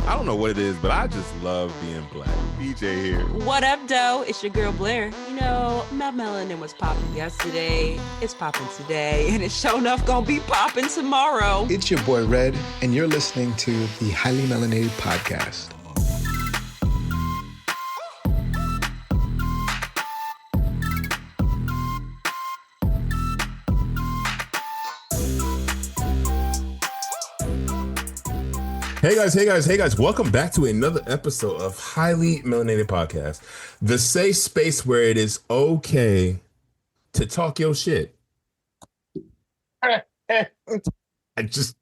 I don't know what it is, but I just love being black. BJ here. What up, doe? It's your girl Blair. You know, my melanin was popping yesterday. It's popping today, and it's sure enough gonna be popping tomorrow. It's your boy Red, and you're listening to the Highly Melanated Podcast. Hey guys. Welcome back to another episode of Highly Melanated Podcast, the safe space where it is okay to talk your shit. I'm just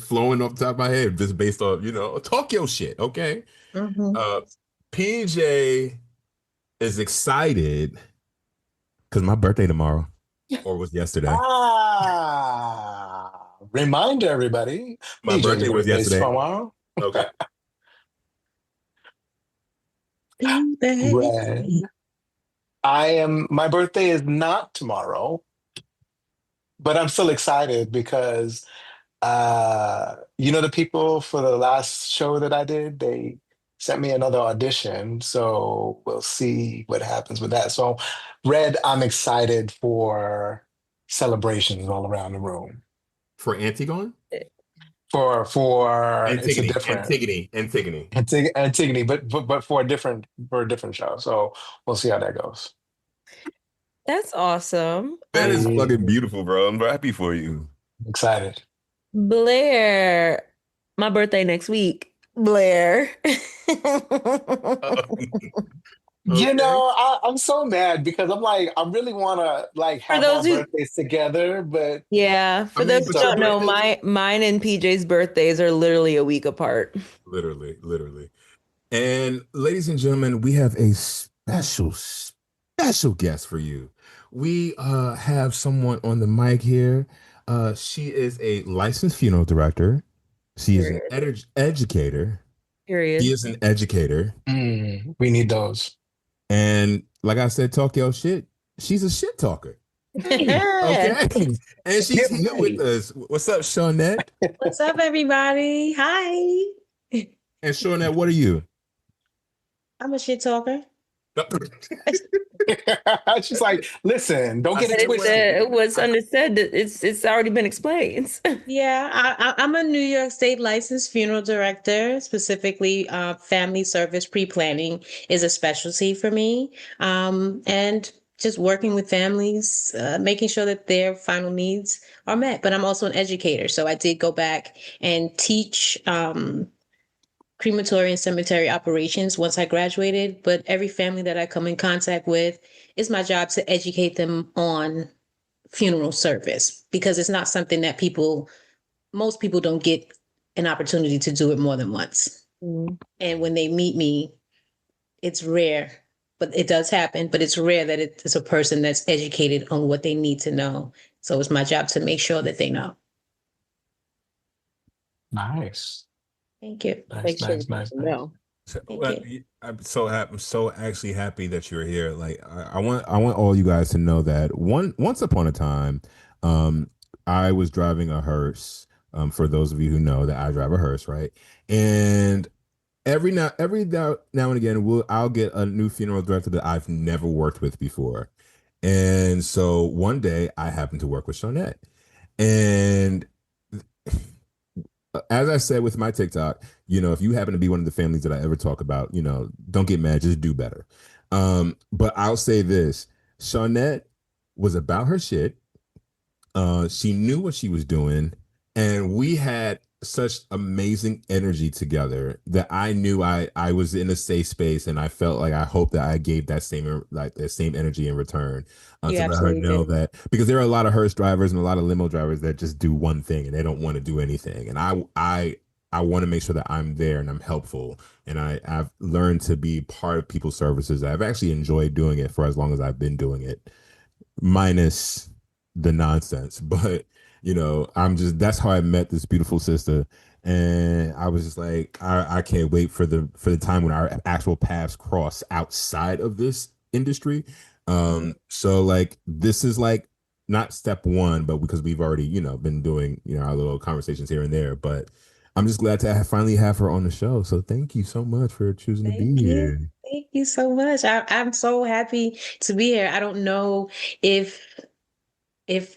flowing off the top of my head just based on, talk your shit, okay? Mm-hmm. PJ is excited because my birthday tomorrow, or was yesterday. Reminder everybody. My birthday was yesterday. Tomorrow. Okay. Red. My birthday is not tomorrow, but I'm still excited because the people for the last show that I did, they sent me another audition. So we'll see what happens with that. So Red, I'm excited for celebrations all around the room. For Antigone? For Antigone, it's a different Antigone, but for a different show. So we'll see how that goes. That's awesome. That is fucking beautiful, bro. I'm happy for you. Excited. Blair, my birthday next week. Blair. Okay. I'm so mad because I'm like, I really want to have our birthdays together, but for those who don't know, mine and PJ's birthdays are literally a week apart. Literally. And ladies and gentlemen, we have a special guest for you. We have someone on the mic here. She is a licensed funeral director. She is an educator. Period. He is an educator. We need those. And like I said, talk your shit. She's a shit talker. Okay. And she's here with us. What's up, Shawnette? What's up, everybody? Hi. And Shawnette, what are you? I'm a shit talker. She's like, listen, don't get it twisted. It was understood. It's already been explained. Yeah, I'm a New York State licensed funeral director. Specifically, family service pre-planning is a specialty for me. And just working with families, making sure that their final needs are met. But I'm also an educator. So I did go back and teach crematory and cemetery operations once I graduated, but every family that I come in contact with, it's my job to educate them on funeral service because it's not something that most people don't get an opportunity to do it more than once. Mm-hmm. And when they meet me, it's rare, but it does happen, but it's rare that it's a person that's educated on what they need to know. So it's my job to make sure that they know. Nice. Thank you. Nice. I'm so actually happy that you're here. Like I want all you guys to know that once upon a time, I was driving a hearse. For those of you who know that I drive a hearse, right? And every now and again, I'll get a new funeral director that I've never worked with before. And so one day I happened to work with Shawnette, and as I said with my TikTok, if you happen to be one of the families that I ever talk about, don't get mad, just do better. But I'll say this, Shawnette was about her shit. She knew what she was doing, and we had such amazing energy together that I knew I was in a safe space, and I felt like I hope that I gave that same energy in return. To let her know that, because there are a lot of hearse drivers and a lot of limo drivers that just do one thing and they don't want to do anything. And I want to make sure that I'm there and I'm helpful. And I've learned to be part of people's services. I've actually enjoyed doing it for as long as I've been doing it, minus the nonsense. But that's how I met this beautiful sister. And I was just like, I can't wait for the time when our actual paths cross outside of this industry. So like, this is like not step one, but because we've already, been doing, our little conversations here and there, but I'm just glad to finally have her on the show. So thank you so much for choosing to be Thank you. here. Thank you so much. I'm so happy to be here. I don't know if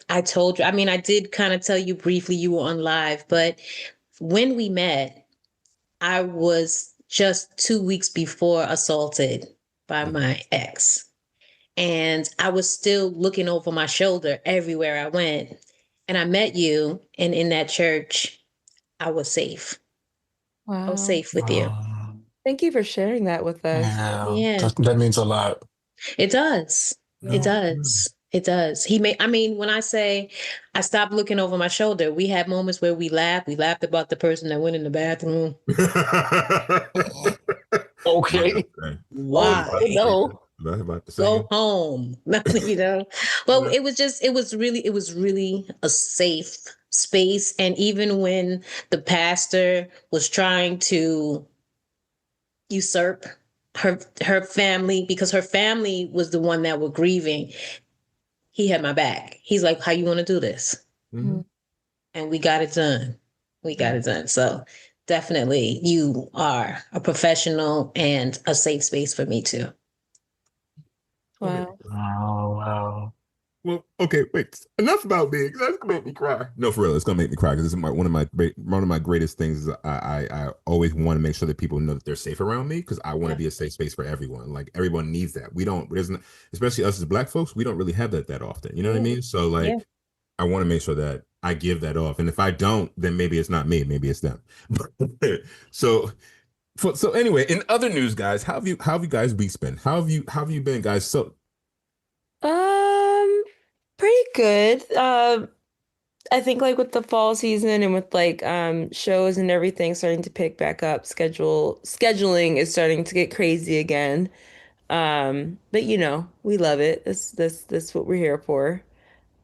I told you. I mean, I did kind of tell you briefly you were on live, but when we met, I was just 2 weeks before assaulted by my ex. And I was still looking over my shoulder everywhere I went. And I met you, and in that church, I was safe. I was Wow. safe with you. Oh, Thank you for sharing that with us. yeah, Yeah, that means a lot. it does. It No. does. It does. I mean, when I say I stopped looking over my shoulder, we had moments where we laughed. We laughed about the person that went in the bathroom. What did Okay. I say? Oh, Was I about oh to Why? say no. that? Was I about to say Go it? home. But it was really a safe space. And even when the pastor was trying to usurp her family, because her family was the one that were grieving, he had my back. He's like, how you want to do this? Mhm. And we got it done. We got it done. So definitely you are a professional and a safe space for me too. Okay. Wow. Oh, wow. Well, okay, wait. Enough about me. 'Cause that's gonna make me cry. No, for real, it's gonna make me cry because one of my greatest things is I always want to make sure that people know that they're safe around me because I want to Yeah. be a safe space for everyone. Like everyone needs that. We don't, there's not, especially us as Black folks, we don't really have that often. You know what I Yeah. mean? So Yeah. like, I want to make sure that I give that off, and if I don't, then maybe it's not me, maybe it's them. so so anyway, in other news, guys, how have you guys weeks been? How have you been, guys? So Um, Pretty good. I think like with the fall season and with like shows and everything starting to pick back up, scheduling is starting to get crazy again. But you know, we love it. That's what we're here for.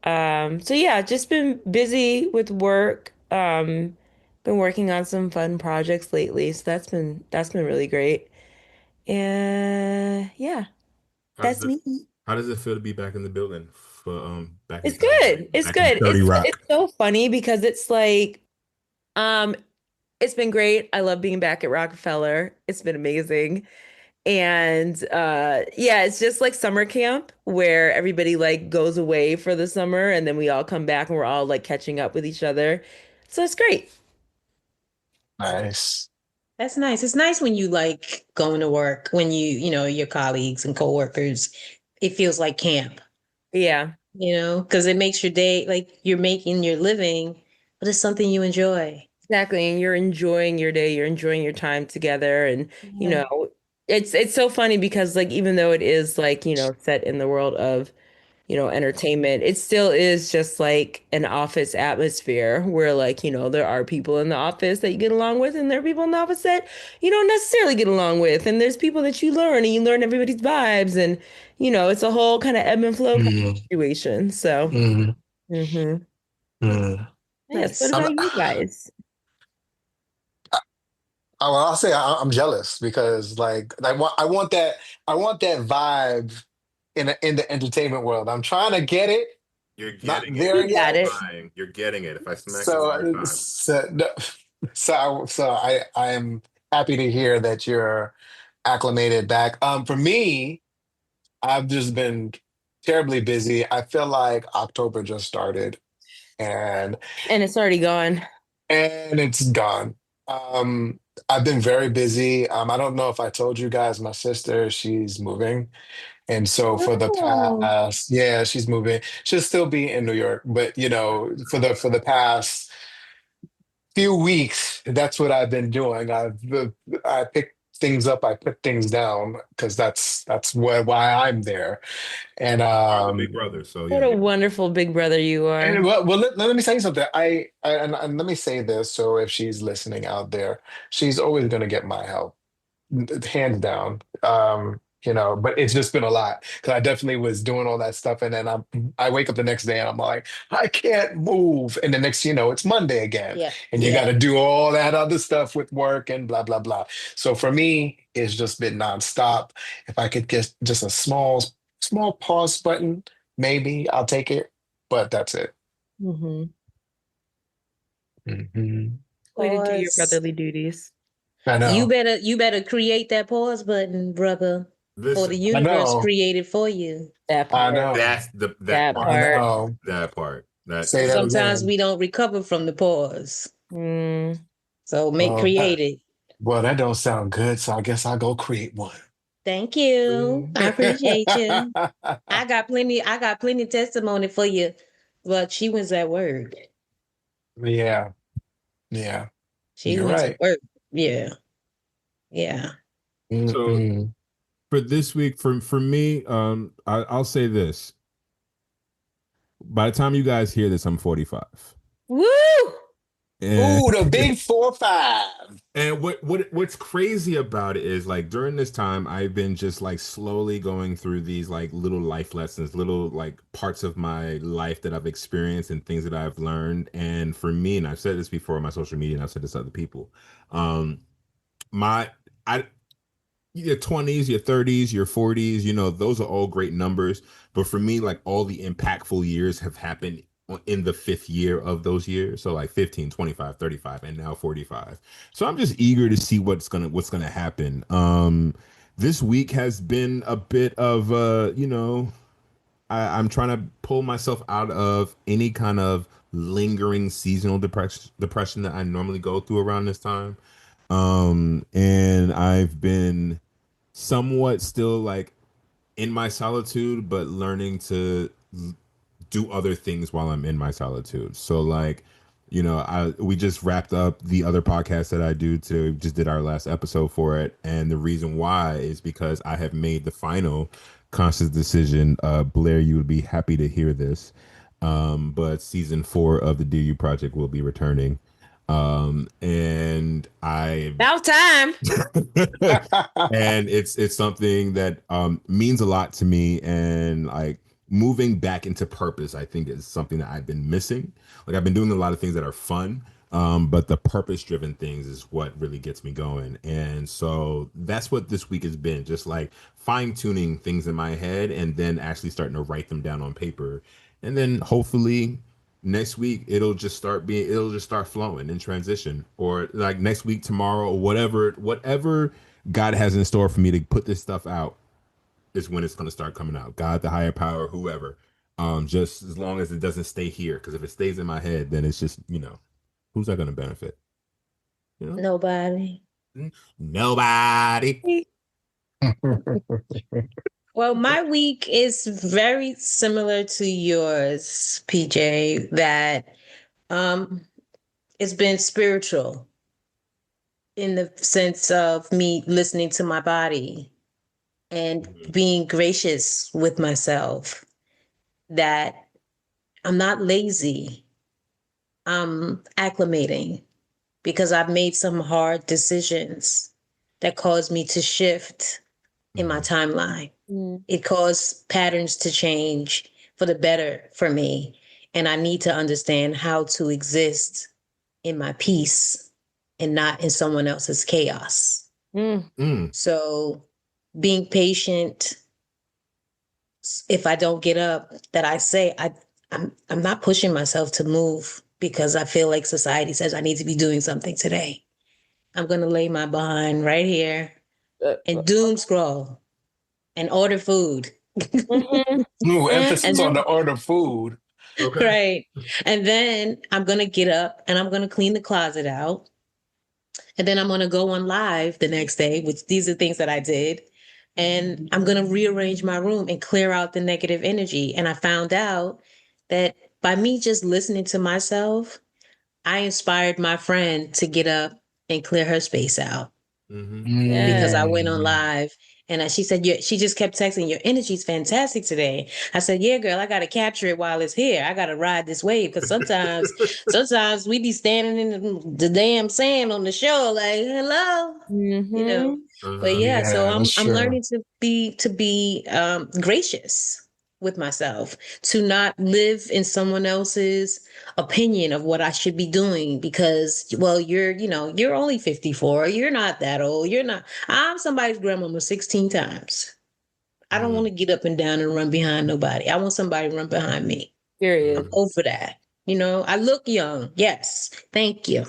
So yeah, just been busy with work. Been working on some fun projects lately, so that's been really great. And yeah, how does that's it me. how does it feel to be back in the building for back It's inside good. It's back in good. 30 It's Rock? so funny because it's like um it's been great. I love being back at Rockefeller. It's been amazing. And yeah, it's just like summer camp where everybody like goes away for the summer and then we all come back and we're all like catching up with each other. So it's great. Nice. That's nice. It's nice when you like going to work, when your colleagues and coworkers, it feels like camp, Yeah. because it makes your day like you're making your living, but it's something you enjoy. Exactly. And you're enjoying your day, you're enjoying your time together. And, you Yeah. know, it's so funny because like even though it is like, set in the world of, entertainment, it still is just like an office atmosphere where like, there are people in the office that you get along with, and there are people in the office that you don't necessarily get along with. And there's people that you learn everybody's vibes, and it's a whole kind of ebb and flow kind of Mm, situation. So, mm, hmm mm. yes. What Nice. I'm, about you guys? well, I'll say I'm jealous because like I want that vibe in the entertainment world. I'm trying to get it, You're not getting it. there You got You're it. yet. trying. You're getting it. If I smack you one more So time. so no, I am happy to hear that you're acclimated back. For me, I've just been terribly busy. I feel like October just started and And it's already gone. it's gone. Um, I've been very busy. I don't know if I told you guys, my sister, she's moving. And so for the Oh, past, yeah, she's moving. She'll still be in New York, but for the past few weeks, that's what I've been doing. I pick things up, I put things down because that's why I'm there. And You are the big brother, so what yeah. a wonderful big brother you and are. let me say something. And let me say this. So if she's listening out there, she's always going to get my help, hands down. But it's just been a lot because I definitely was doing all that stuff, and then I wake up the next day and I'm like, I can't move, and the next it's Monday again, Yeah. and you got Yeah. to do all that other stuff with work and blah blah blah. So for me, it's just been nonstop. If I could get just a small pause button, maybe I'll take it, but that's it. Hmm. Mhm. Way to do your Pause. brotherly duties. I You know. better create that pause button, brother, or the Listen, I universe know. created for you. That I part. know. that That I part. part. know. That part. That Say And that sometimes again. we don't recover from the pause. Mm. So Well, create it. that don't sound good, so I guess I'll go create one. Thank you. I appreciate you. I got plenty testimony for you. But she was at work. Yeah, yeah, She you're went to right. work. Yeah. Yeah. so Mm-mm. for this week, for me, I'll say this. By the time you guys hear this, I'm 45. Woo! And Ooh, the big 4-5. and what's crazy about it is like during this time I've been just like slowly going through these like little life lessons, little like parts of my life that I've experienced and things that I've learned. And for me, and I've said this before on my social media and I've said this to other people, um, my I your 20s, your 30s, your 40s, those are all great numbers. But for me, like all the impactful years have happened in the fifth year of those years. So like 15, 25, 35, and now 45. So I'm just eager to see what's gonna happen. This week has been a bit of I'm trying to pull myself out of any kind of lingering seasonal depression that I normally go through around this time. And I've been somewhat still like in my solitude, but learning to do other things while I'm in my solitude. So like, we just wrapped up the other podcast that I do to just did our last episode for it. And the reason why is because I have made the final conscious decision. Blair, you would be happy to hear this. But season 4 of the DU project will be returning. And I About time. and it's something that means a lot to me, and like moving back into purpose I think is something that I've been missing. Like I've been doing a lot of things that are fun, but the purpose driven things is what really gets me going. And so that's what this week has been, just like fine tuning things in my head and then actually starting to write them down on paper, and then hopefully next week it'll just start flowing in transition, or like next week, tomorrow, or whatever God has in store for me to put this stuff out is when it's going to start coming out. God, the higher power, whoever, just as long as it doesn't stay here, because if it stays in my head, then it's just, who's that going to benefit, you know Nobody. nobody. Well, my week is very similar to yours, PJ, that um it's been spiritual in the sense of me listening to my body and Mhm. being gracious with myself, that I'm not lazy. I'm acclimating because I've made some hard decisions that caused me to shift in my Mhm. timeline. Mm. It caused patterns to change for the better for me. And I need to understand how to exist in my peace and not in someone else's chaos. Mm. Mm. So being patient, if I don't get up, that I say I'm not pushing myself to move because I feel like society says I need to be doing something today. I'm gonna lay my behind right here and doom scroll and order food. Mhm. Ooh, emphasis And on the order food. Okay. right. And then I'm gonna get up and I'm gonna clean the closet out. And then I'm gonna go on live the next day, which these are things that I did. And I'm gonna rearrange my room and clear out the negative energy. And I found out that by me just listening to myself, I inspired my friend to get up and clear her space out Mm-hmm. because I Yeah. went on Mm. live. And she said, yeah, she just kept texting, your energy's fantastic today. I said, yeah, girl, I got to capture it while it's here. I got to ride this wave because sometimes we be standing in the damn sand on the shore, like, hello, you know. Mm-hmm. But Uh-huh. yeah, so Yeah, I'm that's I'm true. learning to be gracious with myself, to not live in someone else's opinion of what I should be doing because, well, you're only 54. You're not that old. I'm somebody's grandmama 16 times. I don't want Mm. to get up and down and run behind nobody. I want somebody to run behind me. I'm Period. Mm. over that. I look young. Yes. Thank you.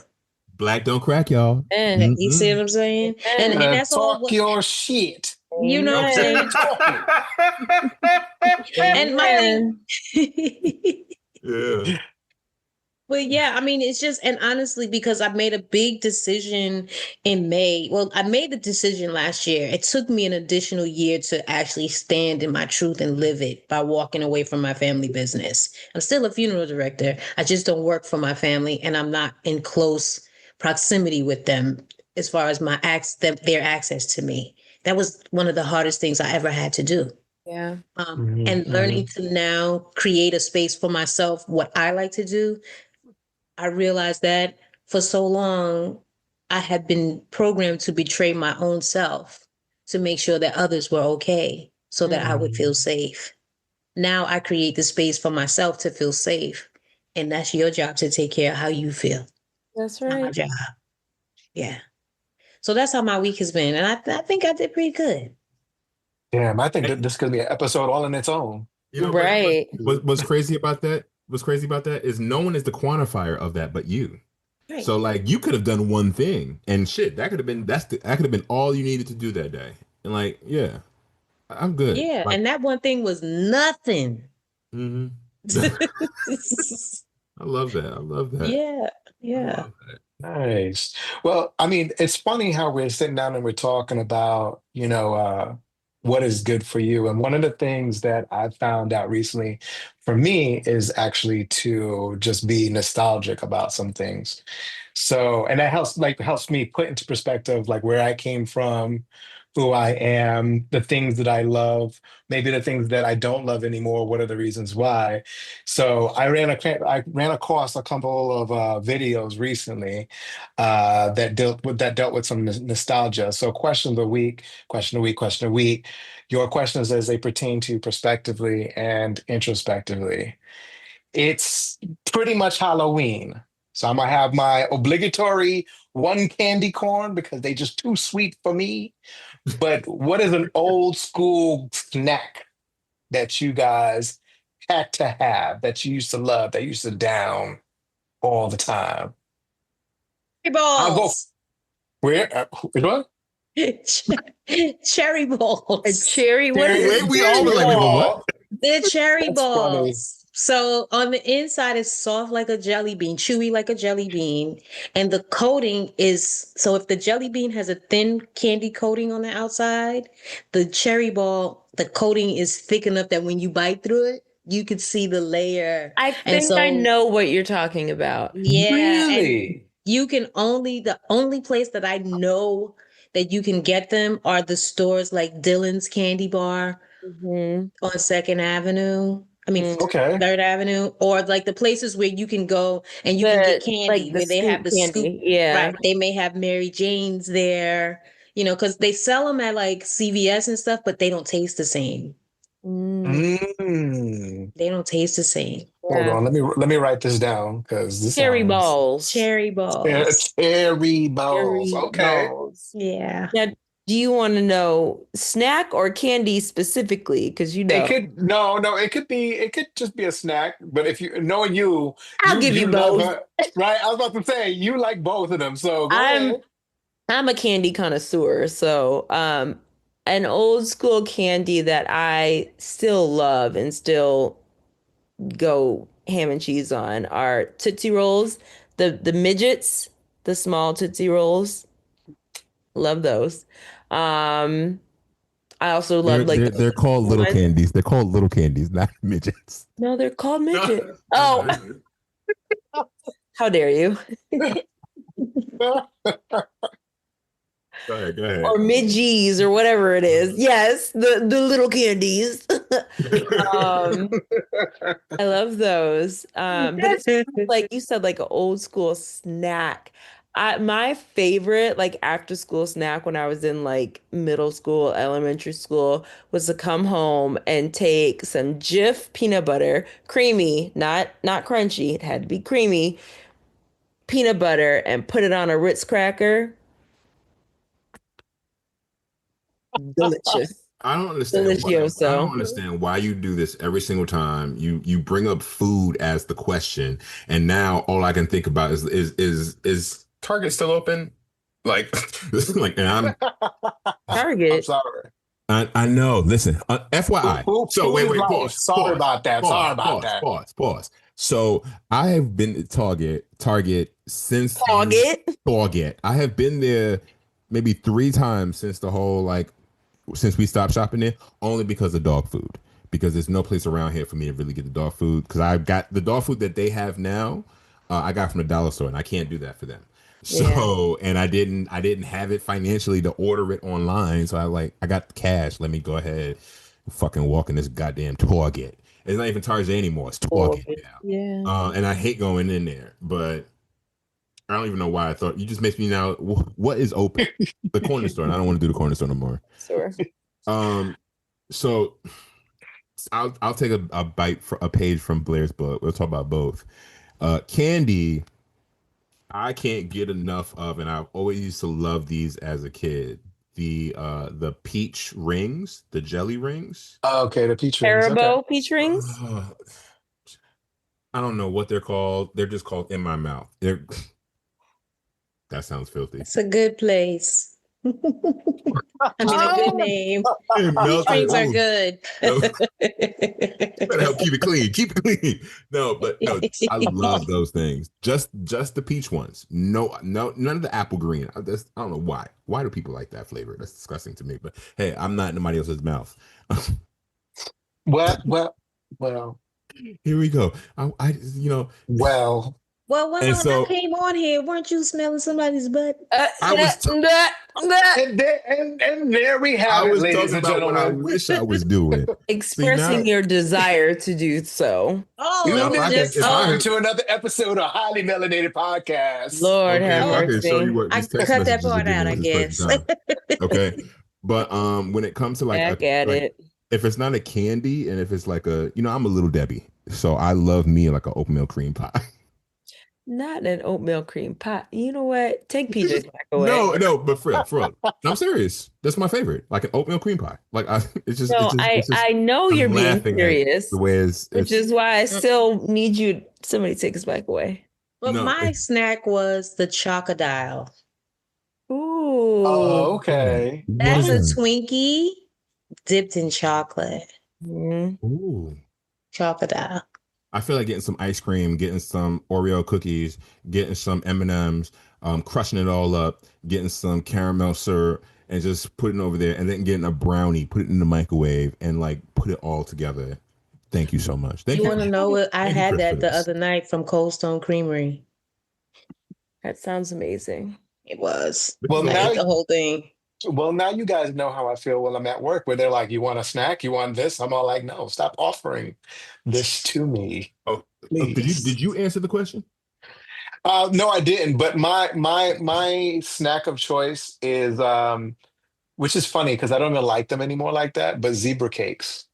Black don't crack, y'all. You see what I'm saying? And Better that's all talk your shit. you know what I'm Okay. saying? Talking. And my Amen. thing Yeah. But yeah, I mean, it's just, and honestly, because I made a big decision in May. Well, I made the decision last year. It took me an additional year to actually stand in my truth and live it by walking away from my family business. I'm still a funeral director. I just don't work for my family and I'm not in close proximity with them as far as their access to me. That was one of the hardest things I ever had to do. Yeah. And learning to now create a space for myself, what I like to do. I realized that for so long, I had been programmed to betray my own self to make sure that others were okay so that I would feel safe. Now I create the space for myself to feel safe. And that's your job to take care of how you feel. That's Not my right. job. Yeah. So that's how my week has been. And I think I did pretty good. Damn, I think that this could be an episode all on its own. You know Right. what's crazy about that? What's crazy about that is no one is the quantifier of that but you. Right. So like you could have done one thing and shit, that could have been that could have been all you needed to do that day. And like, yeah, I'm good. Yeah. Like, And that one thing was nothing. mhm. I love that. I love that. Yeah. I Yeah. love that. Nice. Well, I mean, it's funny how we're sitting down and we're talking about, what is good for you. And one of the things that I found out recently for me is actually to just be nostalgic about some things. So, and that helps me put into perspective like where I came from, who I am, the things that I love, maybe the things that I don't love anymore. What are the reasons why? So I ran across a couple of videos recently that dealt with some nostalgia. So question of the week, question of the week, question of the week. Your questions as they pertain to prospectively and introspectively. It's pretty much Halloween. So I'm gonna have my obligatory one candy corn because they just too sweet for me. But what is an old school snack that you guys had to have, that you used to love, that you used to down all the time? Cherry I'll go. balls. Where? Which one? Cherry A balls. cherry, what is Wait, a we all cherry was like, wait, but ball? what? They're cherry That's funny. balls. So on the inside it's soft like a jelly bean, chewy like a jelly bean. And the coating is so if the jelly bean has a thin candy coating on the outside, the cherry ball, the coating is thick enough that when you bite through it, you could see the layer. I And think I so know what you're talking about. yeah, and Really? the only place that I know that you can get them are the stores like Dylan's Candy Bar Hmm. on Second Avenue. I mean, Okay. Third Avenue, or like the places where you can go and you can get The candy, like the where they have scoop the scoop. candy. Yeah. Right. They may have Mary Jane's there, because they sell them at like CVS and stuff, but they don't taste the same. Mm, Mm. They don't taste the same. Hold yeah. on. Let me write this down because this Cherry sounds balls. Cherry balls. cherry balls. Cherry Okay. balls. Yeah. Now, do you want to know snack or candy specifically? Because It could no, it could just be a snack. But if you knowing you, I'll give you you love both. her, right? I was about to say you like both of them. So go I'm ahead. I'm a candy connoisseur, so an old school candy that I still love and still go ham and cheese on are Tootsie Rolls, the midgets, the small Tootsie Rolls. Love those. Um, I also love They're like they're the they're called little ones. candies. They're called little candies, not midgets. No, they're called No, midget. I Oh, know. how dare you? Go ahead, go ahead. Or midgies or whatever it is. Yes, the little candies. Um, I love those. But it's like you said, like an old school snack. My favorite, like after school snack when I was in like middle school, elementary school, was to come home and take some Jif peanut butter, creamy, not crunchy. It had to be creamy, peanut butter, and put it on a Ritz cracker. Delicious. I don't understand why. I don't Delicioso. understand why you do this every single time you bring up food as the question, and now all I can think about is Target's still open? Like, like, and I'm Target. sorry. I know. Listen, FYI. So Food wait, is wait, life. pause, Sorry pause, about that. pause, Sorry about pause, that. pause, pause. So I have been to Target since Target. Target. I have been there maybe 3 times since the whole like since we stopped shopping there, only because of dog food. Because there's no place around here for me to really get the dog food. Because I got the dog food that they have now, I got from the dollar store, and I can't do that for them. Yeah. So, and I didn't have it financially to order it online. So I got cash. Let me go ahead, and fucking walk in this goddamn Target. It's not even Target anymore. It's Target Target. now. Yeah. And I hate going in there, but I don't even know why I thought you just makes me now. What is open? The corner store, and I don't want to do the corner store no more. Sure. Um, so I'll take a bite for a page from Blair's book. We'll talk about both. Candy, I can't get enough of, and I've always used to love these as a kid. The peach rings, the jelly rings. Okay, the peach rings. Okay. Haribo peach rings. Uh, I don't know what they're called. They're just called in my mouth. That sounds filthy. It's a good place. I mean, a good name. It Peach melted. rings are Ooh. good. No. Better help keep it clean. Keep it clean. No, but no, I love those things. Just the peach ones. No, none of the apple green. I don't know why. Why do people like that flavor? That's disgusting to me. But hey, I'm not in nobody else's mouth. Well. Here we go. Well. Well, when And I so came on here, weren't you smelling somebody's butt? I was And there we I have it, was ladies talking and about what I gentlemen. wish I was doing. See now, expressing your desire to do so. Oh, now it if was I could, just if I Welcome could, to another episode of Highly Melanated Podcast. Lord okay, have if I oh, could show you mercy. what I these text cut that messages are part giving out, me I at this present guess. time. Okay, but when it comes to Back at like it. if it's not a candy and if it's like I'm a little Debbie, so I love me like an oatmeal cream pie. Not an oatmeal cream pie. You know what? Take PJ's back away. No, but for real, no, I'm serious. That's my favorite, like an oatmeal cream pie. Like No, I it's just I know you're I'm being laughing at the serious, way which it's is why I Mm. still need you. Somebody take us back away. But no. my snack was the chocodile. Ooh. Oh, okay. What That's is a that? Twinkie dipped in chocolate. Mm. Ooh. Chocodile. I feel like getting some ice cream, getting some Oreo cookies, getting some M&Ms, crushing it all up, getting some caramel syrup, and just putting it over there, and then getting a brownie, put it in the microwave, and like put it all together. Thank you so much. Thank You you. want to know what? I Thank you, had Chris, for that the this. other night from Cold Stone Creamery. That sounds amazing. It was. This is Well, a I now ate the whole thing. Well, now you guys know how I feel when I'm at work, where they're like, "You want a snack? You want this?" I'm all like, "No, stop offering this to me, oh, did you please." answer the question? No, I didn't. But my snack of choice is, which is funny because I don't even like them anymore like that. But zebra cakes.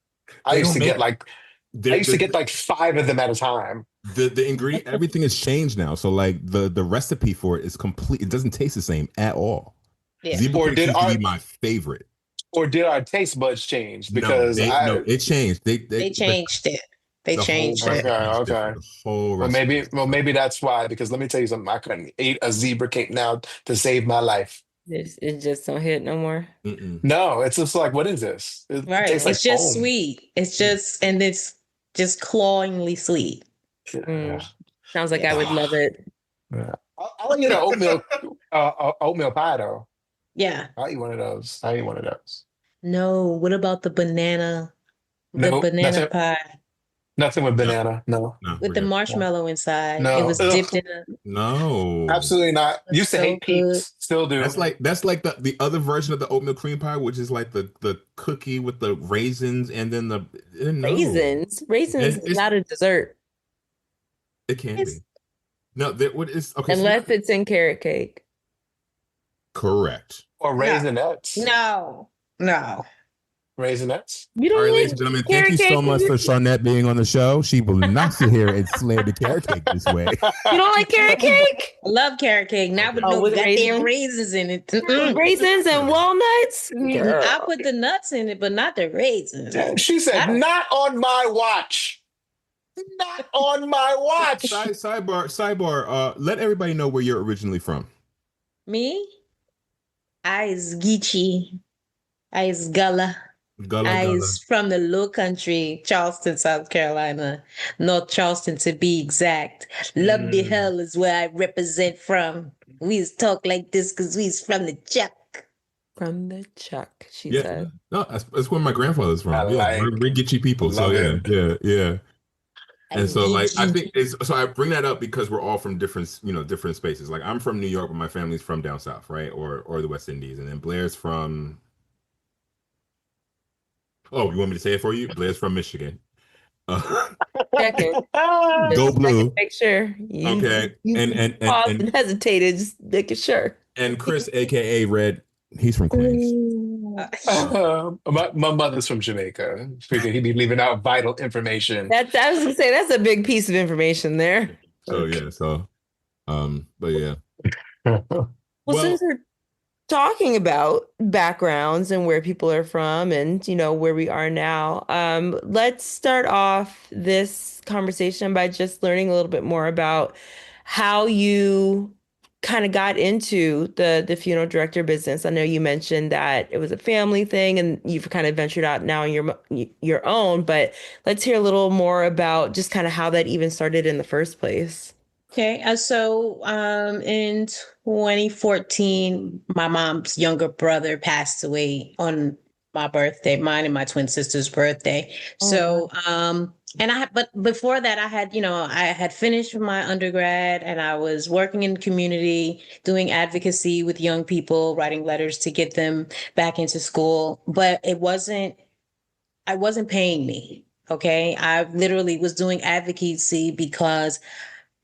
I They used don't to make get it. like I The used to get the like 5 of them at a time. the ingredient, everything has changed now. So like the recipe for it is complete. It doesn't taste the same at all. Yeah. Zebra Or cakes did used to our be my favorite. or did our taste buds change? No, Because I it changed. They changed it. They The whole changed it. Okay, recipe is okay. different. The whole Well, recipe is different. maybe that's why. Because let me tell you something. I couldn't eat a zebra cake now to save my life. It just don't hit no more. Mm-mm. No, it's just like, what is this? It Right. tastes like It's just foam. sweet. And it's just clawingly sweet. Yeah. Mm. Sounds like I Yeah. would love it. Yeah. I'll eat an oatmeal pie though. Yeah. I'll eat one of those. I eat one of those. No. What about the banana? The No, banana pie nothing with No, banana. No, no, with we're the good. no, marshmallow inside. It no. was dipped Ugh, in a No, absolutely not. was Used to so hate good. Peeps. Still do. that's like the other version of the oatmeal cream pie, which is like the cookie with the raisins and then the no, Raisins. Raisins is it's not a dessert it can It's be. No, what is okay? So unless it's in carrot cake. correct. Or no. Raisinets. No. No. Raisinets. You All right, don't ladies like and gentlemen, thank you carrot so cake? much for Shawnette being on the show. She will not sit here and slander carrot cake this way. You don't like carrot cake? I love carrot cake. Not with Okay. Oh, no with goddamn raisins? raisins in it. With Mm-mm. raisins and walnuts? I Girl. put the nuts in it, but not the raisins. She I said, don't. "Not on my watch. Not on my watch." Sidebar. Let everybody know where you're originally from. Me? I is Geechee. I is Gullah. Gullah I Gullah. is from the Low Country, Charleston, South Carolina. North Charleston to be exact. Love the Mm. hell is where I represent from. We is talk like this because we is from the Chuck. From the Chuck, she Yeah, said. no, that's where my grandfather's I from. Yeah, like, we're Gitchy people. So love yeah, it. yeah, yeah. I And is so like I Geechee. think it's so I bring that up because we're all from different, different spaces. Like I'm from New York, but my family's from down south, right? Or the West Indies. And then Blair's from oh, you want me to say it for you? Blair's from Michigan. Uh, Check it. go Just check it, blue. make sure. Okay. You paused and hesitated, just making sure. And Chris, aka Red, he's from Queens. Uh, My mother's from Jamaica. Figure he'd be leaving out vital information. That's I was gonna say that's a big piece of information there. So yeah, so but yeah. Well, since Well, we're talking about backgrounds and where people are from and where we are now, let's start off this conversation by just learning a little bit more about how you kind of got into the funeral director business. I know you mentioned that it was a family thing and you've kind of ventured out now on your own, but let's hear a little more about just kind of how that even started in the first place. Okay, in 2014, my mom's younger brother passed away on my birthday, mine and my twin sister's birthday. Oh, wow. But before that, I had finished my undergrad and I was working in the community, doing advocacy with young people, writing letters to get them back into school. But I wasn't paying me. Okay, I literally was doing advocacy because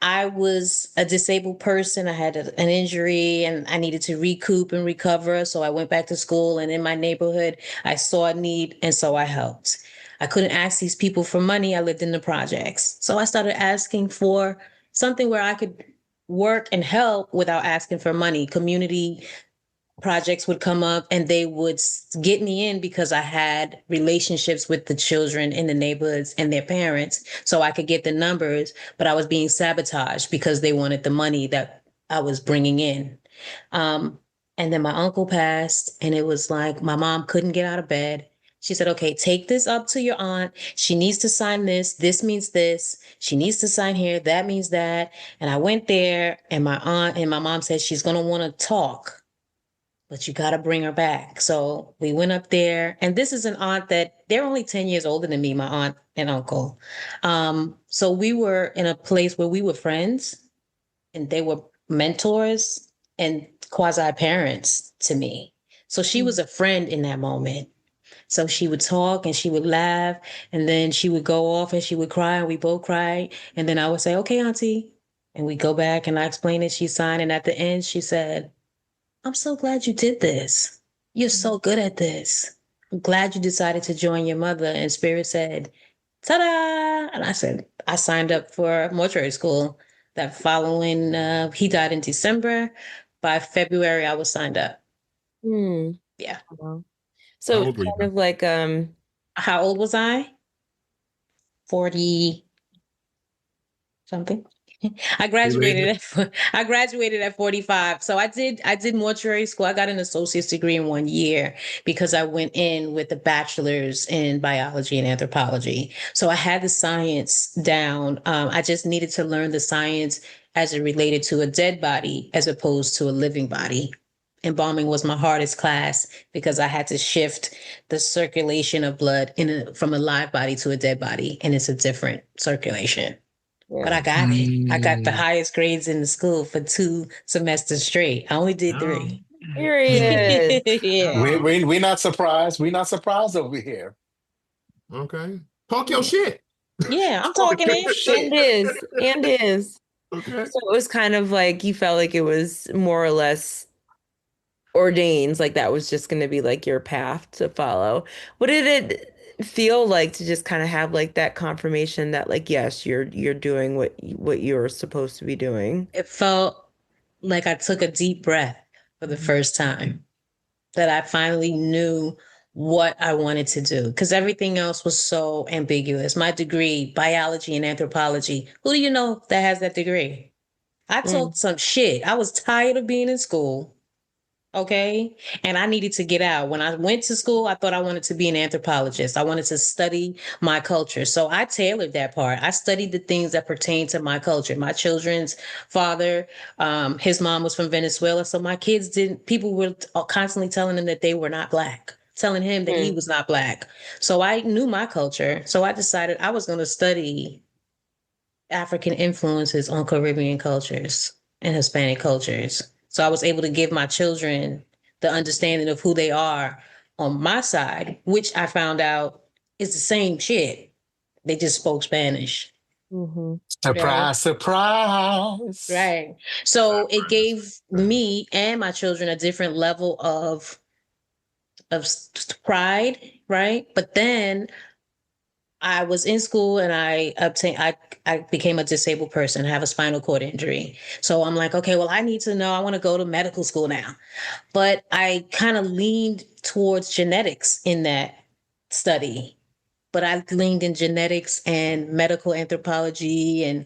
I was a disabled person. I had an injury and I needed to recoup and recover. So I went back to school, and in my neighborhood, I saw a need. And so I helped. I couldn't ask these people for money. I lived in the projects. So I started asking for something where I could work and help without asking for money. Community projects would come up and they would get me in because I had relationships with the children in the neighborhoods and their parents. So I could get the numbers, but I was being sabotaged because they wanted the money that I was bringing in. Um, and then my uncle passed, and it was like my mom couldn't get out of bed. She said, okay, take this up to your aunt. She needs to sign this. This means this. She needs to sign here. That means that. And I went there, and my aunt and my mom said she's going to want to talk, but you got to bring her back. So we went up there, and this is an aunt that they're only 10 years older than me, my aunt and uncle. So we were in a place where we were friends, and they were mentors and quasi parents to me. So she was a friend in that moment. So she would talk and she would laugh, and then she would go off and she would cry, and we both cried. And then I would say, okay, auntie. And we go back and I explained it. She signed. And at the end, she said, I'm so glad you did this. You're so good at this. I'm glad you decided to join your mother. And Spirit said, ta-da! And I said, I signed up for mortuary school. That following, he died in December. By February, I was signed up. Hmm. Yeah. Wow. how So it's old were you? kind of like How old was I? 40 something. I graduated at 45. So I did mortuary school. I got an associate's degree in 1 year because I went in with a bachelor's in biology and anthropology. So I had the science down. I just needed to learn the science as it related to a dead body as opposed to a living body. Embalming was my hardest class because I had to shift the circulation of blood from a live body to a dead body, and it's a different circulation. But I yeah. got it. I got the highest grades in the school for 2 semesters straight. I only did Oh, 3. Period. Yeah. oh, We not surprised. We not surprised over here. okay. Talk your shit. Yeah, I'm Talk talking your it. And shit. is. And is. Okay. So it was kind of like you felt like it was more or less ordained, like that was just going to be like your path to follow. What did it feel like to just kind of have like that confirmation that like yes, you're doing what you're supposed to be doing? It felt like I took a deep breath for the first time, that I finally knew what I wanted to do because everything else was so ambiguous. My degree, biology and anthropology. Who do you know that has that degree? I Mm. talked some shit. I was tired of being in school. Okay. And I needed to get out. When I went to school, I thought I wanted to be an anthropologist. I wanted to study my culture. So I tailored that part. I studied the things that pertain to my culture. My children's father, his mom was from Venezuela. So my kids didn't, people were constantly telling them that they were not Black, telling him that he Mm. was not Black. So I knew my culture. So I decided I was going to study African influences on Caribbean cultures and Hispanic cultures. So I was able to give my children the understanding of who they are on my side, which I found out is the same shit. They just spoke Spanish. Mm-hmm. Right. Surprise, surprise. Right. So it gave me and my children a different level of pride, right? But then I was in school and I became a disabled person. I have a spinal cord injury. So I'm like, okay, well, I need to know, I want to go to medical school now. But I kind of leaned towards genetics in that study. But I leaned in genetics and medical anthropology and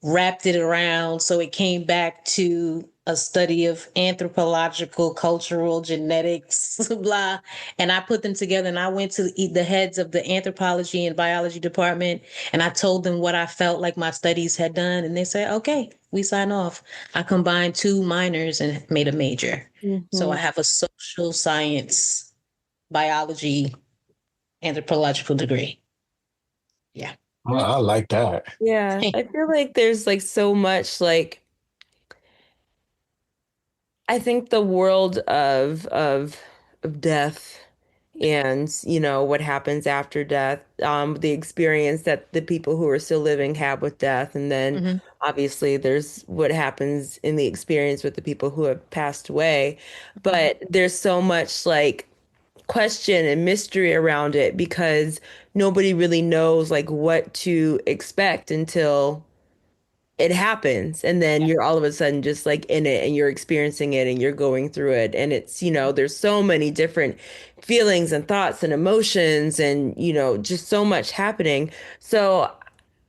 wrapped it around. So it came back to a study of anthropological, cultural, genetics, blah. And I put them together and I went to the heads of the anthropology and biology department and I told them what I felt like my studies had done. And they said, okay, we sign off. I combined two minors and made a major. So Mm-hmm. I have a social science, biology, anthropological degree. Yeah. Oh, I like that. Yeah, I feel like there's like so much like I think the world of death and what happens after death, the experience that the people who are still living have with death, and then Mm-hmm. obviously there's what happens in the experience with the people who have passed away. Mm-hmm. But there's so much like question and mystery around it because nobody really knows like what to expect until it happens, and then you're all of a sudden just like in it and you're experiencing it and you're going through it, and it's there's so many different feelings and thoughts and emotions and just so much happening. So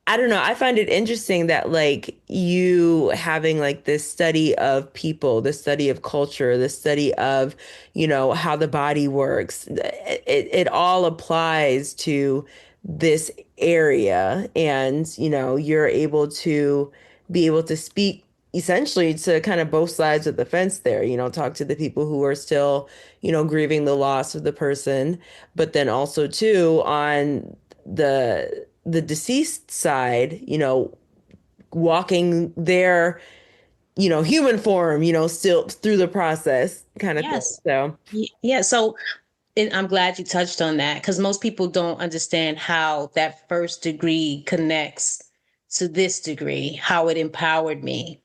I don't know. I find it interesting that like you having like this study of people, this study of culture, this study of, how the body works. It all applies to this area. And, you're able to be able to speak essentially to kind of both sides of the fence there, talk to the people who are still, grieving the loss of the person, but then also too on the deceased side, walking their, human form, still through the process kind of thing. Yes. So, Yeah. So and I'm glad you touched on that because most people don't understand how that first degree connects to this degree, how it empowered me.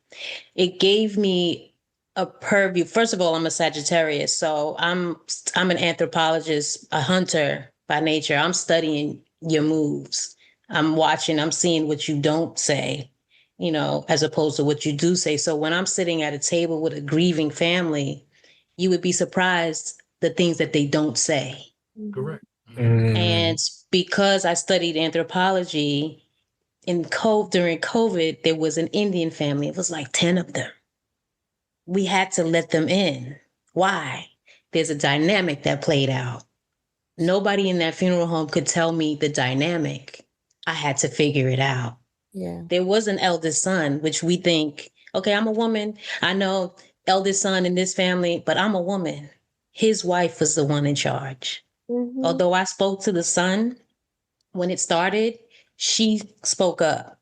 It gave me a purview. First of all, I'm a Sagittarius, so I'm an anthropologist, a hunter by nature. I'm studying your moves. I'm watching, I'm seeing what you don't say, as opposed to what you do say. So when I'm sitting at a table with a grieving family, you would be surprised the things that they don't say. Correct. And because I studied anthropology during COVID, there was an Indian family. It was like 10 of them. We had to let them in. Why? There's a dynamic that played out. Nobody in that funeral home could tell me the dynamic. I had to figure it out. yeah. There was an eldest son, which we think, okay, I'm a woman. I know eldest son in this family, but I'm a woman. His wife was the one in charge. Hmm. Although I spoke to the son when it started, she spoke up.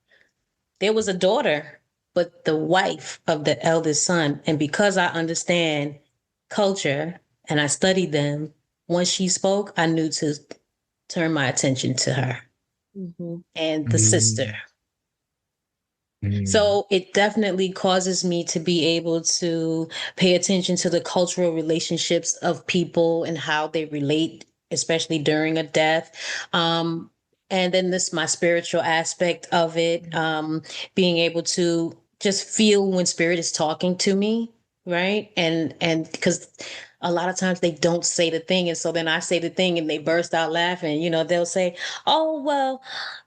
There was a daughter, but the wife of the eldest son. And because I understand culture and I studied them, once she spoke, I knew to turn my attention to her Hmm. and the sister. So it definitely causes me to be able to pay attention to the cultural relationships of people and how they relate, especially during a death. Um, and then this my spiritual aspect of it, being able to just feel when spirit is talking to me, right? And because a lot of times they don't say the thing. And so then I say the thing and they burst out laughing. They'll say, "Oh, well,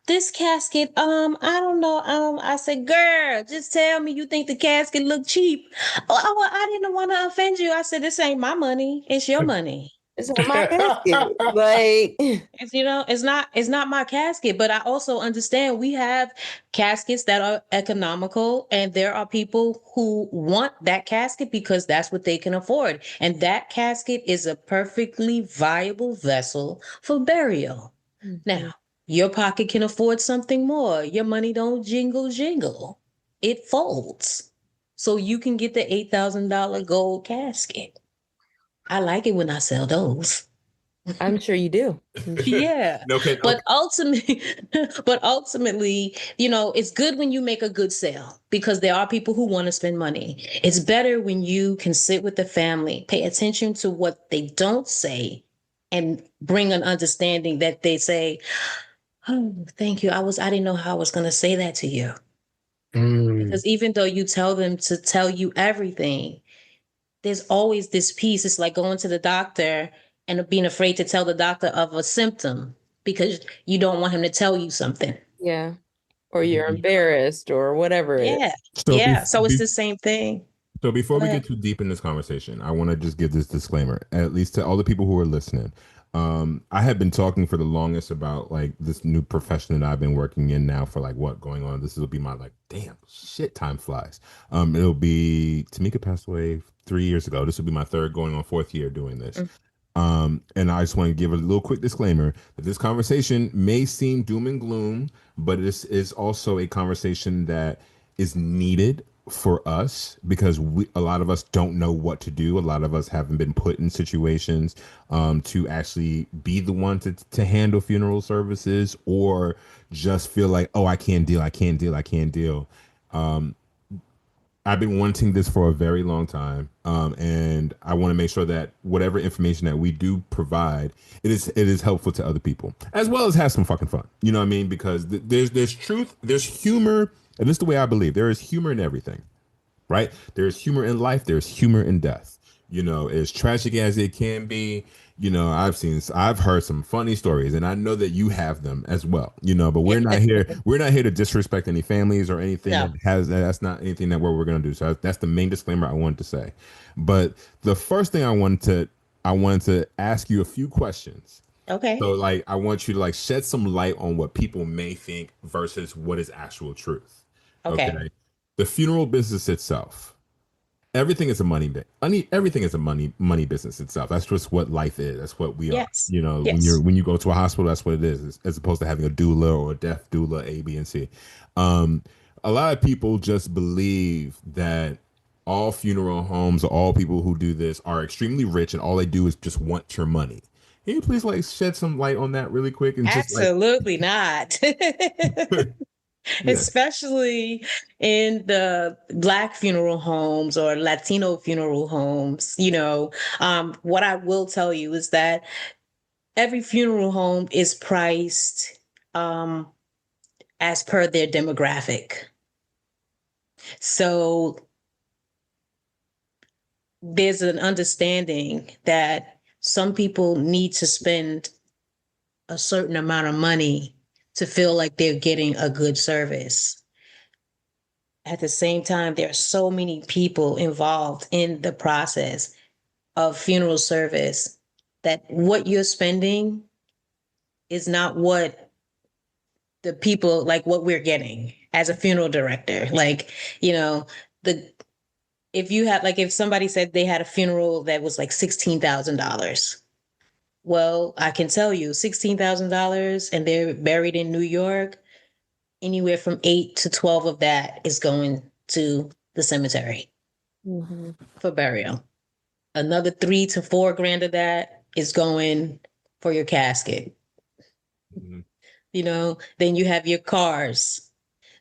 this casket, I don't know." I said, "Girl, just tell me you think the casket look cheap." "Oh, well, I didn't want to offend you." I said, "This ain't my money. It's your money." It's not my casket. Like, It's not my casket, but I also understand we have caskets that are economical, and there are people who want that casket because that's what they can afford. And that casket is a perfectly viable vessel for burial. mhm. Now, your pocket can afford something more. Your money don't jingle jingle. It folds. So you can get the $8,000 gold casket. I like it when I sell those. I'm sure you do. Yeah. Okay, But ultimately, it's good when you make a good sale because there are people who want to spend money. It's better when you can sit with the family, pay attention to what they don't say, and bring an understanding that they say, "Oh, thank you. I didn't know how I was going to say that to you." Mm. Because even though you tell them to tell you everything, there's always this piece. It's like going to the doctor and being afraid to tell the doctor of a symptom because you don't want him to tell you something. Yeah. Or you're embarrassed or whatever it Yeah. is. So Yeah. So it's the same thing. So before Go we ahead. get too deep in this conversation, I want to just give this disclaimer, at least to all the people who are listening. I have been talking for the longest about like this new profession that I've been working in now for like what going on. This will be my like damn shit time flies. It'll be Tamika passed away 3 years ago. This will be my third going on fourth year doing this. Mm. And I just want to give a little quick disclaimer that this conversation may seem doom and gloom, but this is also a conversation that is needed for us because a lot of us don't know what to do. A lot of us haven't been put in situations to actually be the one to handle funeral services or just feel like, oh, I can't deal, I can't deal, I can't deal. I've been wanting this for a very long time, and I want to make sure that whatever information that we do provide, it is helpful to other people, as well as have some fucking fun. You know what I mean? Because there's truth, there's humor, and this is the way I believe. There is humor in everything, right? There's humor in life. There's humor in death. As tragic as it can be, I've heard some funny stories, and I know that you have them as well. But we're not here. We're not here to disrespect any families or anything No. that has. That's not anything that we're going to do. So that's the main disclaimer I wanted to say. But the first thing I wanted to ask you a few questions. Okay. So like, I want you to like shed some light on what people may think versus what is actual truth. Okay. Okay. The funeral business itself, everything is a money bit. Everything is a money business itself. That's just what life is. That's what we are. Yes. When Yes. you go to a hospital, that's what it is, as opposed to having a doula or a death doula, A, B, and C. Um, a lot of people just believe that all funeral homes or all people who do this are extremely rich and all they do is just want your money. Can you please like shed some light on that really quick and just like Absolutely not. yeah. Especially in the Black funeral homes or Latino funeral homes. What I will tell you is that every funeral home is priced um, as per their demographic. So there's an understanding that some people need to spend a certain amount of money to feel like they're getting a good service. At the same time, there are so many people involved in the process of funeral service that what you're spending is not what the people like what we're getting as a funeral director. Like, the if somebody said they had a funeral that was like $16,000. Well, I can tell you $16,000 and they're buried in New York, anywhere from 8 to 12 of that is going to the cemetery Mhm. for burial. Another 3 to 4 grand of that is going for your casket. Mhm. Then you have your cars.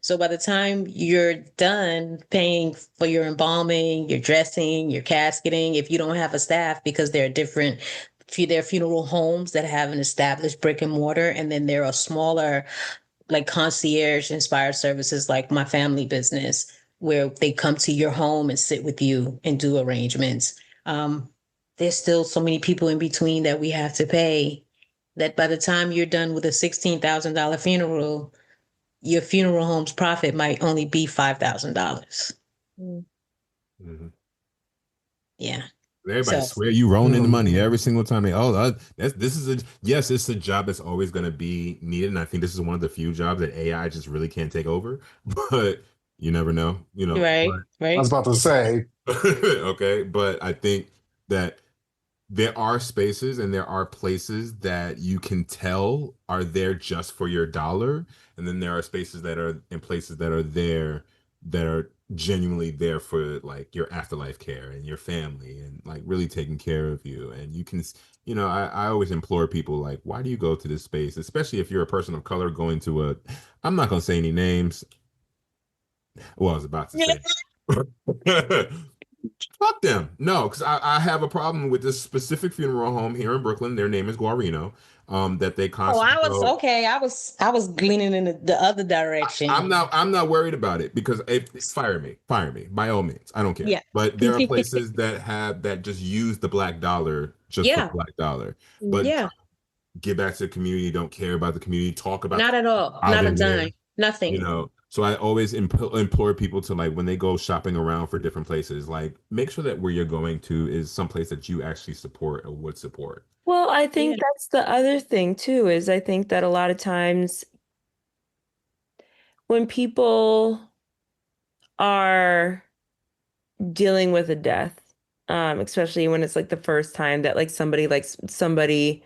So by the time you're done paying for your embalming, your dressing, your casketing, if you don't have a staff, because there are funeral homes that have an established brick and mortar, and then there are smaller, like concierge inspired services, like my family business, where they come to your home and sit with you and do arrangements. Um, there's still so many people in between that we have to pay, that by the time you're done with a $16,000 funeral, your funeral home's profit might only be $5,000. Mm-hmm. Yeah. Everybody So swear you rolling in the money Mm. every single time. This is a yes, it's a job that's always going to be needed, and I think this is one of the few jobs that AI just really can't take over. But you never know, right, I was right. about to say, okay, but I think that there are spaces and there are places that you can tell are there just for your dollar, and then there are spaces that are in places that are there that are genuinely there for like your afterlife care and your family and like really taking care of you. And you can, I always implore people, like, why do you go to this space, especially if you're a person of color going to a, I'm not going to say any names. Well, I was about to say fuck them. No, because I have a problem with this specific funeral home here in Brooklyn. Their name is Guarino. That they Oh, constantly I was go. okay. I was leaning in the other direction. I'm not worried about it because if fire me by all means. I don't care. Yeah. But there are places that just use the black dollar just for the Yeah. black dollar. But Yeah. get back to the community, don't care about the community, talk about Not at all. why Not a they're there. dime. Nothing. So I always implore people to, like, when they go shopping around for different places, like, make sure that where you're going to is someplace that you actually support or would support. Well, I Yeah. think that's the other thing too, is I think that a lot of times when people are dealing with a death, especially when it's like the first time that like somebody,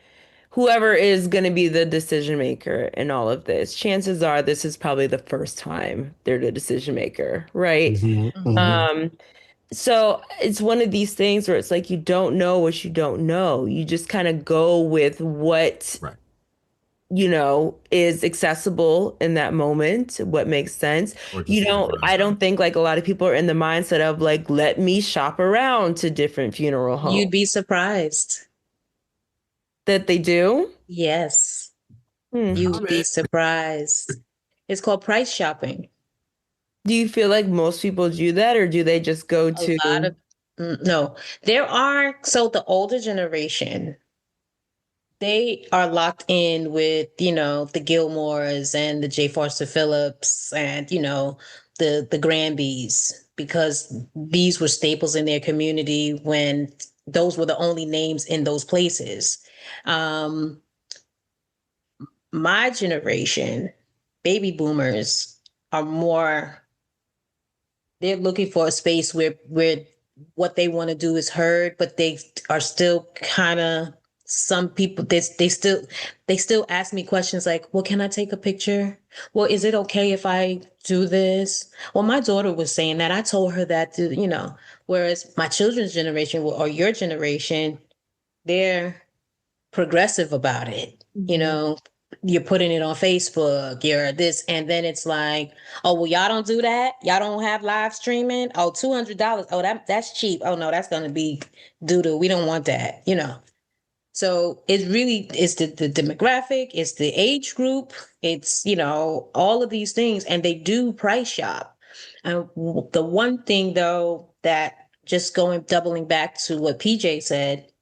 whoever is going to be the decision maker in all of this, chances are this is probably the first time they're the decision maker, right? mhm, Mhm. mhm. Um, so it's one of these things where it's like you don't know what you don't know. You just kind of go with what Right. is accessible in that moment, what makes sense. Or just see the I vibe. don't think like a lot of people are in the mindset of like, let me shop around to different funeral You'd homes be surprised. that they do. Yes. Hmm. You'd I'm be in. surprised. It's called price shopping. Do you feel like most people do that, or do they just go A lot to, of no. There are so the older generation, they are locked in with, the Gilmores and the J. Foster Phillips and, the Granbys, because these were staples in their community when those were the only names in those places. Um, my generation, baby boomers, are more, they're looking for a space where what they want to do is heard, but they are still kind of, some people they still ask me questions like, well, can I take a picture? Well, is it okay if I do this? Well, my daughter was saying that. I told her that, whereas my children's generation or your generation, they're progressive about it. Mhm. You're putting it on Facebook, you're this, and then it's like, oh, well, y'all don't do that. Y'all don't have live streaming. Oh, $200. Oh, that's cheap. Oh no, that's gonna be due to, we don't want that. So it's the demographic, it's the age group, it's all of these things, and they do price shop. And the one thing though that just doubling back to what PJ said,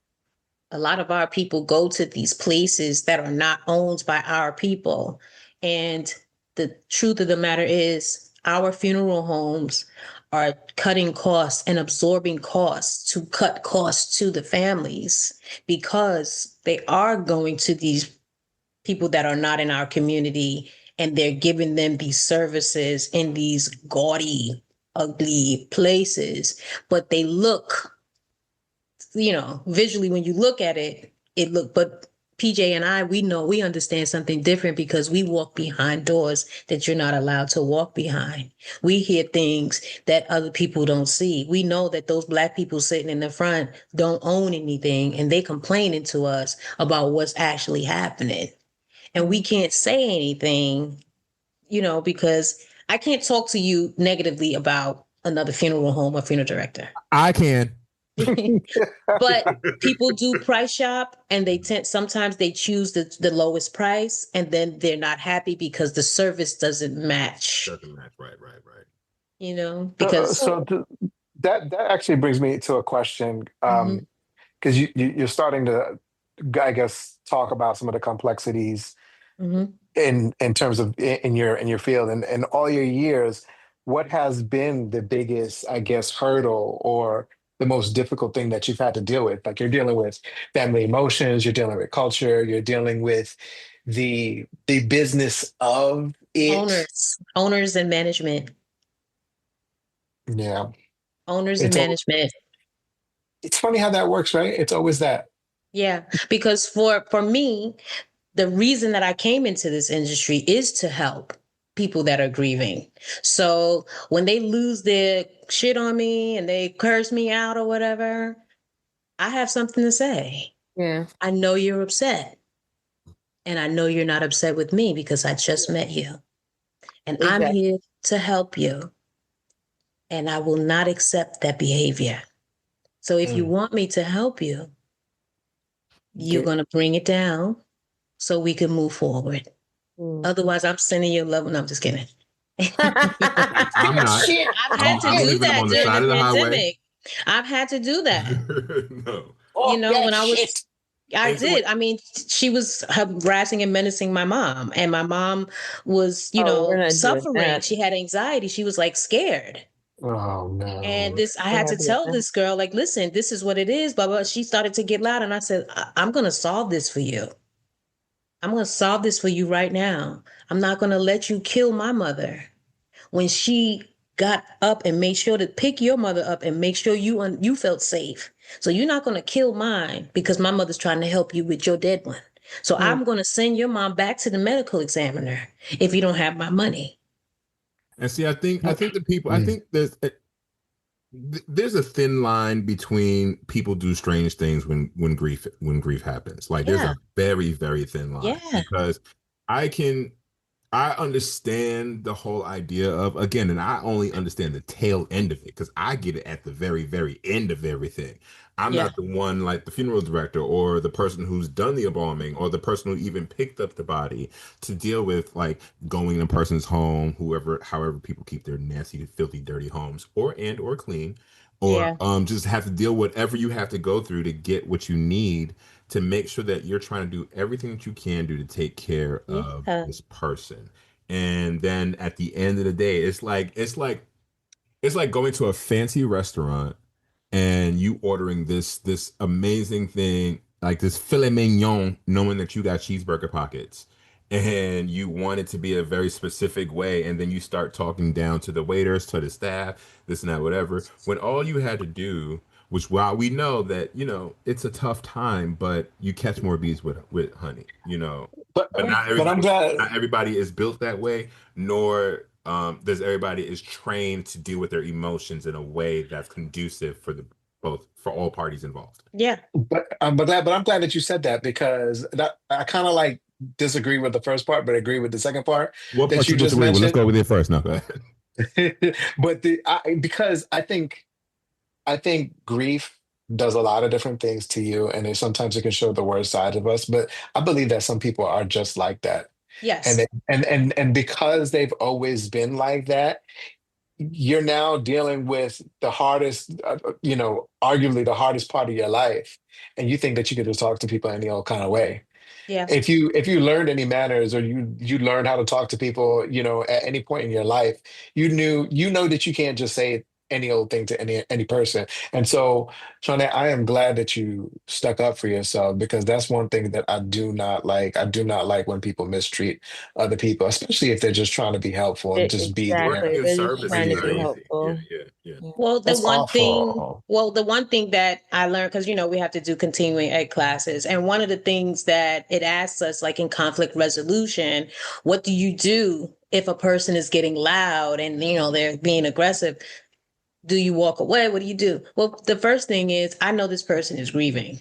a lot of our people go to these places that are not owned by our people. And the truth of the matter is, our funeral homes are cutting costs and absorbing costs to cut costs to the families, because they are going to these people that are not in our community, and they're giving them these services in these gaudy, ugly places. But they look, visually, when you look at it, but PJ and I, we understand something different, because we walk behind doors that you're not allowed to walk behind. We hear things that other people don't see. We know that those Black people sitting in the front don't own anything, and they complaining to us about what's actually happening. And we can't say anything, because I can't talk to you negatively about another funeral home or funeral director. I can. But people do price shop, and sometimes they choose the lowest price, and then they're not happy because the service doesn't match, Doesn't match. Right. So, because that actually brings me to a question. Mhm. because you're starting to, I guess, talk about some of the complexities Hmm. in terms of in your field and all your years. What has been the biggest, I guess, hurdle or the most difficult thing that you've had to deal with? Like you're dealing with family emotions, you're dealing with culture, you're dealing with the business of it. Owners and management. Yeah, Owners and it's al- management. it's funny how that works, right? It's always that. Yeah, because for me, the reason that I came into this industry is to help people that are grieving. So when they lose their shit on me and they curse me out or whatever, I have something to say. Yeah. I know you're upset. And I know you're not upset with me because I just met you. And I'm Exactly. here to help you. And I will not accept that behavior. So if you Mm. want me to help you, you're Okay. going to bring it down so we can move forward. Mm. Otherwise, I'm sending you a level. No, I'm just kidding. I'm not. Shit. I've had to I'm do leaving them that on the during the side of the highway. pandemic. I've had to do that. No. You Oh, know, that when I was, shit. I And so what, did. I mean, she was harassing and menacing my mom, and my mom was, Oh, we're not doing suffering. that. She had anxiety. She was like scared. Oh And no. this, I We're had not to doing tell that. this girl, like, listen, this is what it is. But she started to get loud, and I said, I'm going to solve this for you. I'm going to solve this for you right now. I'm not going to let you kill my mother. When she got up and made sure to pick your mother up and make sure you felt safe. So you're not going to kill mine because my mother's trying to help you with your dead one. So Mm. I'm going to send your mom back to the medical examiner if you don't have my money. and see, I think the people, I Mm. think there's a thin line between people do strange things when grief happens. Like there's Yeah. a very, very thin line Yeah. because I can I understand the whole idea of, again, and I only understand the tail end of it because I get it at the very, very end of everything. I'm Yeah. not the one like the funeral director or the person who's done the embalming or the person who even picked up the body to deal with like going in a person's home, however people keep their nasty, filthy, dirty homes, or clean, or Yeah. just have to deal whatever you have to go through to get what you need to make sure that you're trying to do everything that you can do to take care of Yeah. this person. And then at the end of the day, it's like going to a fancy restaurant and you ordering this amazing thing, like this filet mignon, knowing that you got cheeseburger pockets. And you want it to be a very specific way, and then you start talking down to the waiters, to the staff, this and that, whatever. When all you had to do, which while we know that it's a tough time, but you catch more bees with honey, But but not but I'm everybody glad. not everybody is built that way, nor does everybody is trained to deal with their emotions in a way that's conducive for all parties involved. Yeah. But I'm glad that you said that because that I kind of like disagree with the first part, but agree with the second part What that part you you just disagree with? Let's mentioned. go with it first. No, go ahead. But because I think grief does a lot of different things to you, and sometimes it can show the worst side of us. But I believe that some people are just like that, and Yes. and because they've always been like that, you're now dealing with the hardest, arguably the hardest part of your life, and you think that you could just talk to people any old kind of way. Yeah. If you learned any manners or you learned how to talk to people, at any point in your life, you know that you can't just say any old thing to any person. And so, Shawnette, I am glad that you stuck up for yourself because that's one thing that I do not like. I do not like when people mistreat other people, especially if they're just trying to be helpful and just be there Working Exactly. in They're just service for is trying to not be you. easy. Yeah, helpful. yeah, yeah. Yeah. Well, That's awful. the one thing that I learned, because we have to do continuing ed classes, and one of the things that it asks us, like in conflict resolution, what do you do if a person is getting loud and they're being aggressive? Do you walk away? What do you do? Well, the first thing is I know this person is grieving.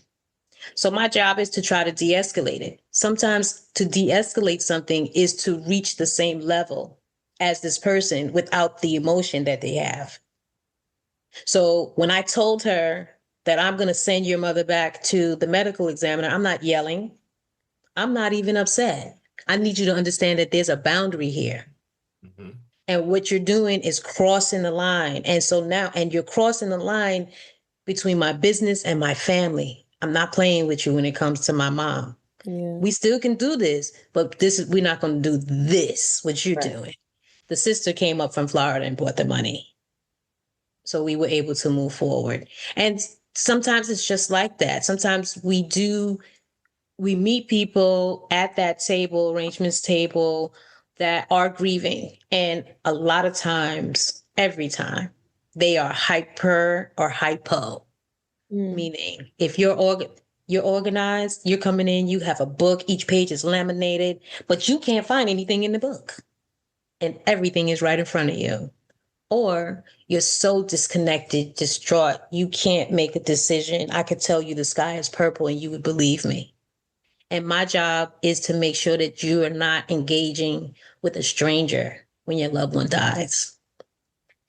So my job is to try to de-escalate it. Sometimes to de-escalate something is to reach the same level as this person without the emotion that they have. So when I told her that I'm going to send your mother back to the medical examiner, I'm not yelling. I'm not even upset. I need you to understand that there's a boundary here. Mhm. And what you're doing is crossing the line. And so now, and you're crossing the line between my business and my family. I'm not playing with you when it comes to my mom. Yeah. We still can do this, but we're not going to do this, what you're Right. doing. The sister came up from Florida and brought the money. So we were able to move forward. And sometimes it's just like that. Sometimes we meet people at that table, arrangements table, that are grieving. And a lot of times, every time, they are hyper or hypo. Meaning, if you're organized, you're coming in, you have a book, each page is laminated, but you can't find anything in the book. And everything is right in front of you. Or you're so disconnected, distraught, you can't make a decision. I could tell you the sky is purple and you would believe me. And my job is to make sure that you are not engaging with a stranger when your loved one dies.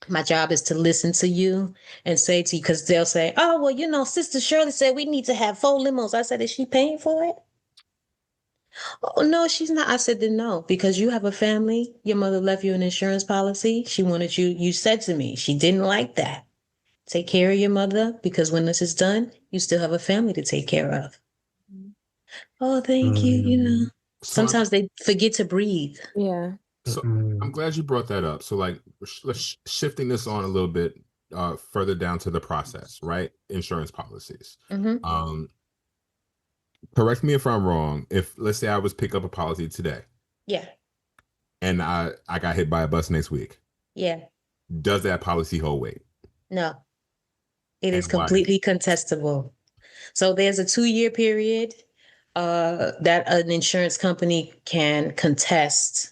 My job is to listen to you and say to you, because they'll say, oh, well, Sister Shirley said we need to have 4 limos. I said, is she paying for it? Oh, no, she's not. I said, then no, because you have a family. Your mother left you an insurance policy. She wanted you said to me, she didn't like that. Take care of your mother, because when this is done, you still have a family to take care of. Oh, thank you. So Sometimes they forget to breathe. Yeah. So I'm glad you brought that up. So like let's shifting this on a little bit further down to the process, right? Insurance policies. Mm-hmm. Correct me if I'm wrong. If let's say I was pick up a policy today Yeah. and I got hit by a bus next week, Yeah. does that policy hold weight? No, it is And why? completely contestable. So there's a 2-year period that an insurance company can contest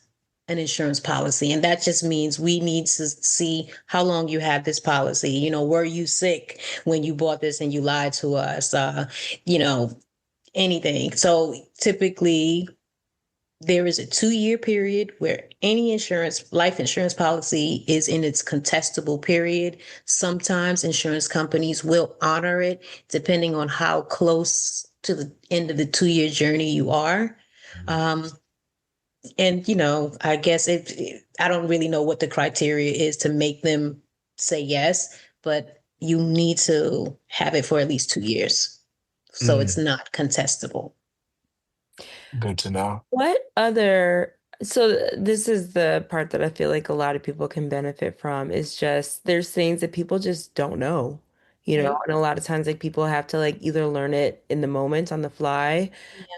an insurance policy. And that just means we need to see how long you had this policy. Were you sick when you bought this and you lied to us? Anything. So typically, there is a 2-year period where any life insurance policy is in its contestable period. Sometimes insurance companies will honor it depending on how close to the end of the 2-year journey you are. And, I guess I don't really know what the criteria is to make them say yes, but you need to have it for at least 2 years. So it's not contestable. Good to know. So this is the part that I feel like a lot of people can benefit from, is just there's things that people just don't know, Right. and a lot of times like people have to like either learn it in the moment on the fly,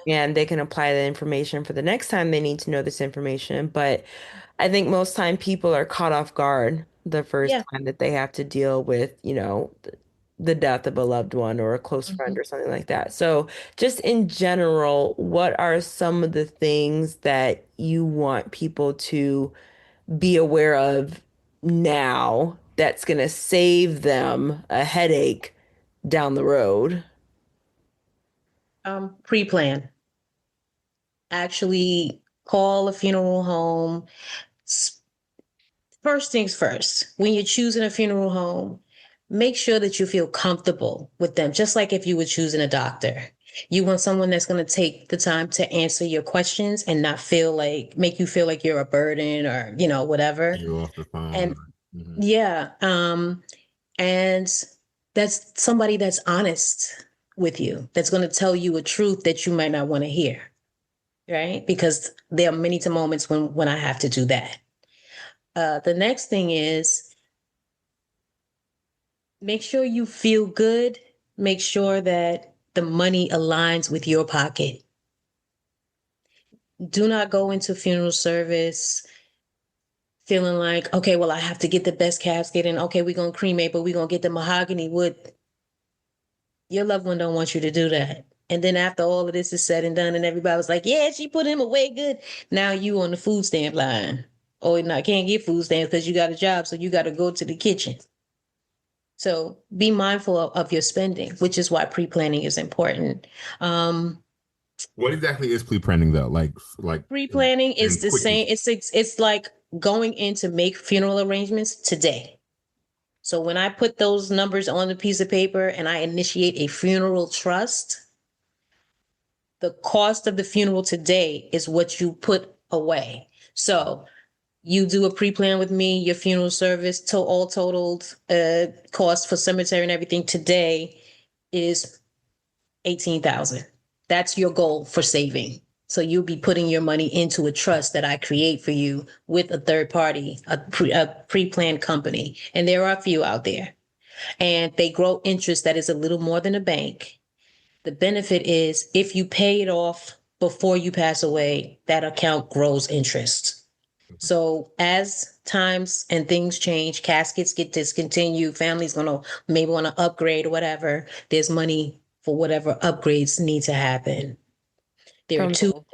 and they can apply the information for the next time they need to know this information. But I think most time people are caught off guard the first Yeah. time that they have to deal with, the death of a loved one or a close friend or something like that. So, just in general, what are some of the things that you want people to be aware of now that's going to save them a headache down the road? Pre-plan. Actually call a funeral home. First things first, when you're choosing a funeral home, make sure that you feel comfortable with them, just like if you were choosing a doctor. You want someone that's going to take the time to answer your questions and not make you feel like you're a burden or, whatever. You're off the phone. And yeah, and that's somebody that's honest with you, that's going to tell you a truth that you might not want to hear, right? Because there are many moments when I have to do that. The next thing is make sure you feel good. Make sure that the money aligns with your pocket. Do not go into funeral service feeling like, okay, well, I have to get the best casket and okay, we're going to cremate, but we're going to get the mahogany wood. Your loved one don't want you to do that. And then after all of this is said and done and everybody was like, yeah, she put him away good. Now you on the food stamp line. Oh, no, I can't get food stamps because you got a job, so you got to go to the kitchen. So be mindful of your spending, which is why pre-planning is important. What exactly is pre-planning though? Like Pre-planning is the quickie. same. It's like going in to make funeral arrangements today. So when I put those numbers on a piece of paper and I initiate a funeral trust, the cost of the funeral today is what you put away. So you do a pre-plan with me, your funeral service, all totaled cost for cemetery and everything today is 18,000. That's your goal for saving. So you'll be putting your money into a trust that I create for you with a third party, a pre-planned company. And there are a few out there. And they grow interest that is a little more than a bank. The benefit is if you pay it off before you pass away, that account grows interest. So as times and things change, caskets get discontinued, families gonna maybe want to upgrade or whatever. There's money for whatever upgrades need to happen. There are From two. both.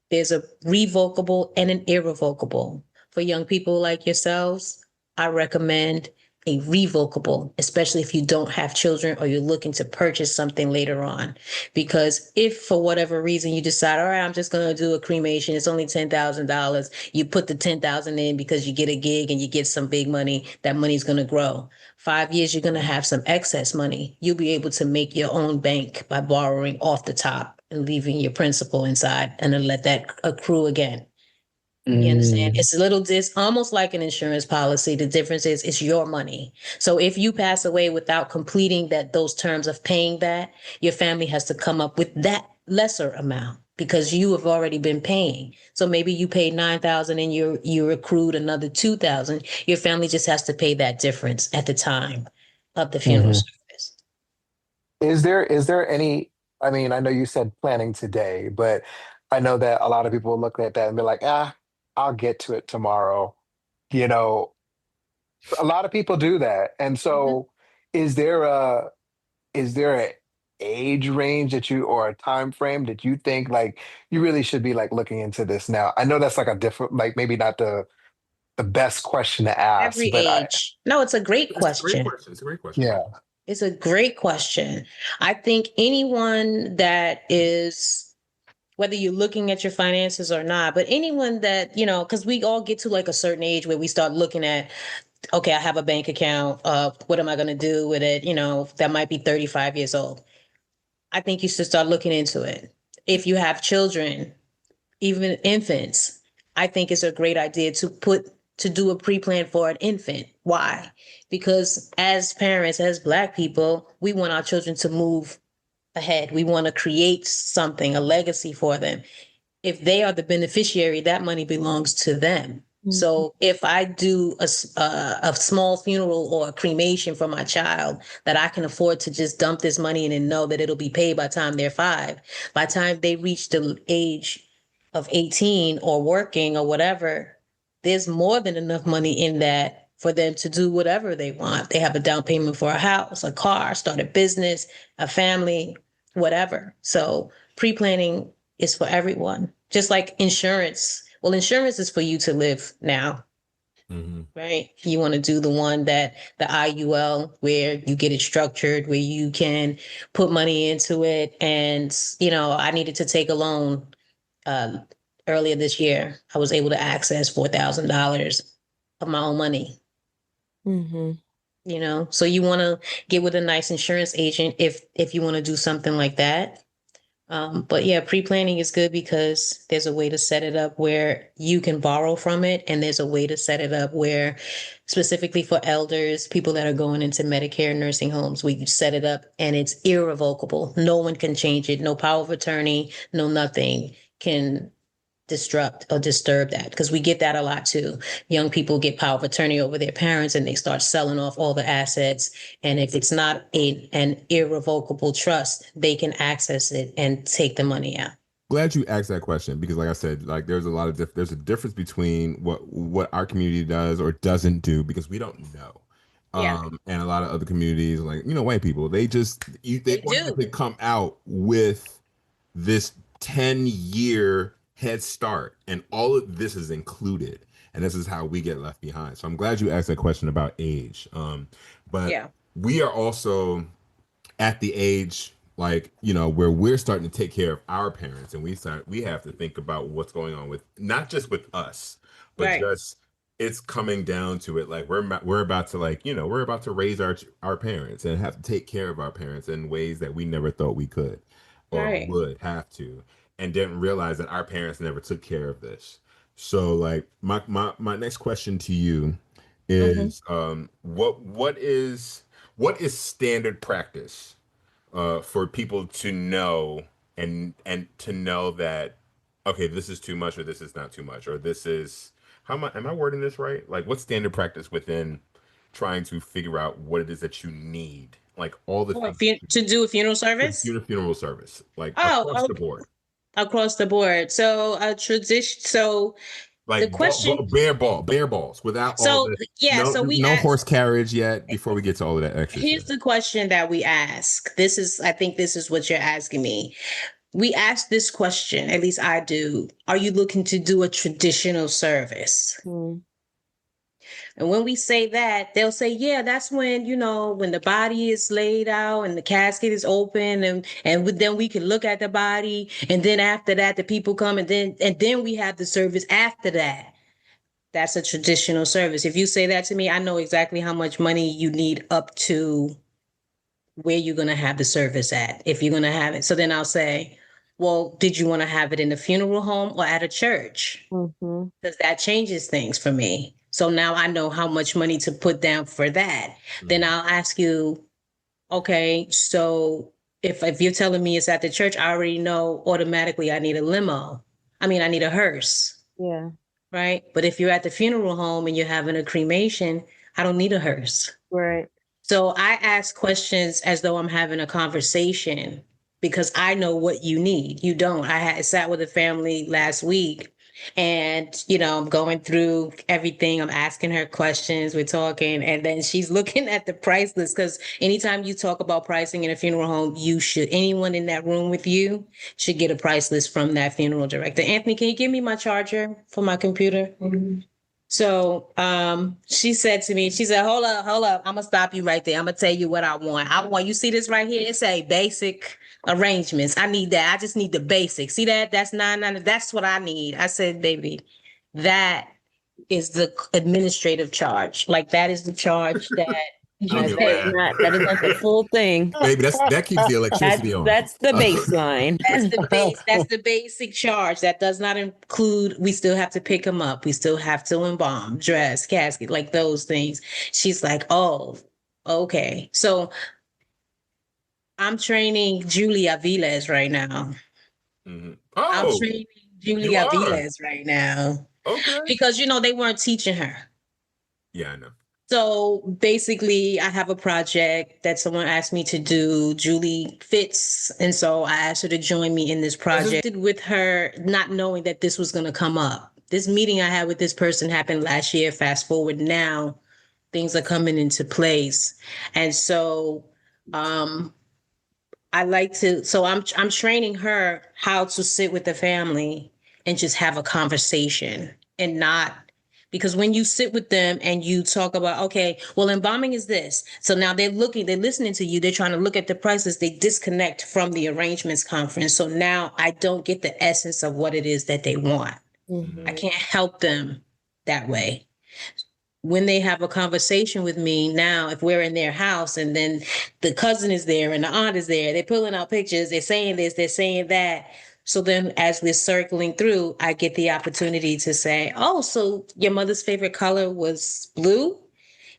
There's a revocable and an irrevocable. For young people like yourselves, I recommend a revocable, especially if you don't have children or you're looking to purchase something later on. Because if for whatever reason you decide, all right, I'm just going to do a cremation, it's only $10,000. You put the 10,000 in because you get a gig and you get some big money, that money's going to grow. 5 years, you're going to have some excess money. You'll be able to make your own bank by borrowing off the top and leaving your principal inside and then let that accrue again. You understand? Mm. It's almost like an insurance policy. The difference is it's your money. So if you pass away without completing those terms of paying that, your family has to come up with that lesser amount because you have already been paying. So maybe you paid 9,000 and you accrued another 2,000. Your family just has to pay that difference at the time of the funeral Mhm. service. Is there any, I mean, I know you said planning today, but I know that a lot of people look at that and be like, I'll get to it tomorrow. You know, a lot of people do that. And Mhm. so is there a is there a age range that you or a time frame that you think like you really should be like looking into this now? I know that's like a different, like maybe not the best question to ask, Every but I age. No, it's a great It's a great question. question. It's a great question. yeah. It's a great question. I think anyone that is, whether you're looking at your finances or not, but anyone that, because we all get to like a certain age where we start looking at, okay, I have a bank account. What am I going to do with it? That might be 35 years old. I think you should start looking into it. If you have children, even infants, I think it's a great idea to do a pre-plan for an infant. Why? Because as parents, as Black people, we want our children to move ahead. We want to create something, a legacy for them. If they are the beneficiary, that money belongs to them. Mhm. So if I do a small funeral or a cremation for my child that I can afford to just dump this money in and know that it'll be paid by the time they're 5, by the time they reach the age of 18 or working or whatever, there's more than enough money in that for them to do whatever they want. They have a down payment for a house, a car, start a business, a family, whatever. So pre-planning is for everyone. Just like insurance. Well, insurance is for you to live now, Mm-hmm. right? You want to do the one that the IUL where you get it structured, where you can put money into it. And, I needed to take a loan uh, earlier this year. I was able to access $4,000 of my own money. Mhm. So you want to get with a nice insurance agent if you want to do something like that. But yeah, pre-planning is good because there's a way to set it up where you can borrow from it, and there's a way to set it up where, specifically for elders, people that are going into Medicare nursing homes, we set it up and it's irrevocable. No one can change it. No power of attorney, no nothing can disrupt or disturb that, because we get that a lot too. Young people get power of attorney over their parents and they start selling off all the assets, and if it's not an irrevocable trust, they can access it and take the money out. Glad you asked that question because, like I said, like there's a lot of there's a difference between what our community does or doesn't do because we don't know. Yeah, And a lot of other communities, like white people, they they do. automatically come out with this 10-year head start, and all of this is included, and this is how we get left behind. So I'm glad you asked that question about age. But Yeah, we are also at the age where we're starting to take care of our parents, and we have to think about what's going on with not just with us but right, just it's coming down to it, like we're about to we're about to raise our parents and have to take care of our parents in ways that we never thought we could or right. would have to, and didn't realize that our parents never took care of this. So like my next question to you Hmm. is what is standard practice for people to know and to know that okay, this is too much or this is not too much or this is am I wording this right? Like what's standard practice within trying to figure out what it is that you need, like all the For things to do a funeral to service? do a funeral service, like across Oh, the board, across the board. So a tradition. So the like question. bare balls, without all So the yeah. So we no ask. horse carriage yet. Before we get to all of that extra Here's stuff. the question that we ask. This is, I think, this is what you're asking me. We ask this question. At least I do. Are you looking to do a traditional service? Mm. And when we say that, they'll say, yeah, that's when, when the body is laid out and the casket is open then we can look at the body. And then after that, the people come and then we have the service after that. That's a traditional service. If you say that to me, I know exactly how much money you need up to where you're going to have the service at, if you're going to have it. So then I'll say, well, did you want to have it in a funeral home or at a church? Mm-hmm. Because that changes things for me. So now I know how much money to put down for that. Then Mhm. I'll ask you, okay, so if you're telling me it's at the church, I already know automatically I need a limo. I mean, I need a hearse, Yeah. right? But if you're at the funeral home and you're having a cremation, I don't need a hearse. Right. So I ask questions as though I'm having a conversation because I know what you need. You don't. Sat with a family last week and, I'm going through everything. I'm asking her questions. We're talking. And then she's looking at the price list because anytime you talk about pricing in a funeral home, anyone in that room with you should get a price list from that funeral director. Anthony, can you give me my charger for my computer? So she said to me, she said, hold up. I'm gonna stop you right there. I'm gonna tell you what I want. You see this right here? It say basic arrangements. I need that. I just need the basics. See that? That's 990. That's what I need. I said, baby, that is the administrative charge. Like that is the charge that I don't you mean to That is pay. laugh. not that is not the full thing. Baby, that keeps the That's electricity on. that's the baseline. That's the base. That's the basic charge. That does not include. We still have to pick them up. We still have to embalm, dress, casket, like those things. She's like, oh, okay. So I'm training Julia Viles right now. Mhm. I'm Oh, training you Julia are Viles right now okay. because they weren't teaching her. Yeah, I know. So basically, I have a project that someone asked me to do. Julie fits. And so I asked her to join me in this project with her, not knowing that this was going to come up. This meeting I had with this person happened last year. Fast forward now, things are coming into place. And so um, I'm training her how to sit with the family and just have a conversation and not because when you sit with them and you talk about, okay, well, embalming is this. So now they're listening to you, they're trying to look at the prices, they disconnect from the arrangements conference. So now I don't get the essence of what it is that they want. I Mhm. can't help them that way. When they have a conversation with me now, if we're in their house and then the cousin is there and the aunt is there, they're pulling out pictures, they're saying this, they're saying that. So then as we're circling through, I get the opportunity to say, oh, so your mother's favorite color was blue?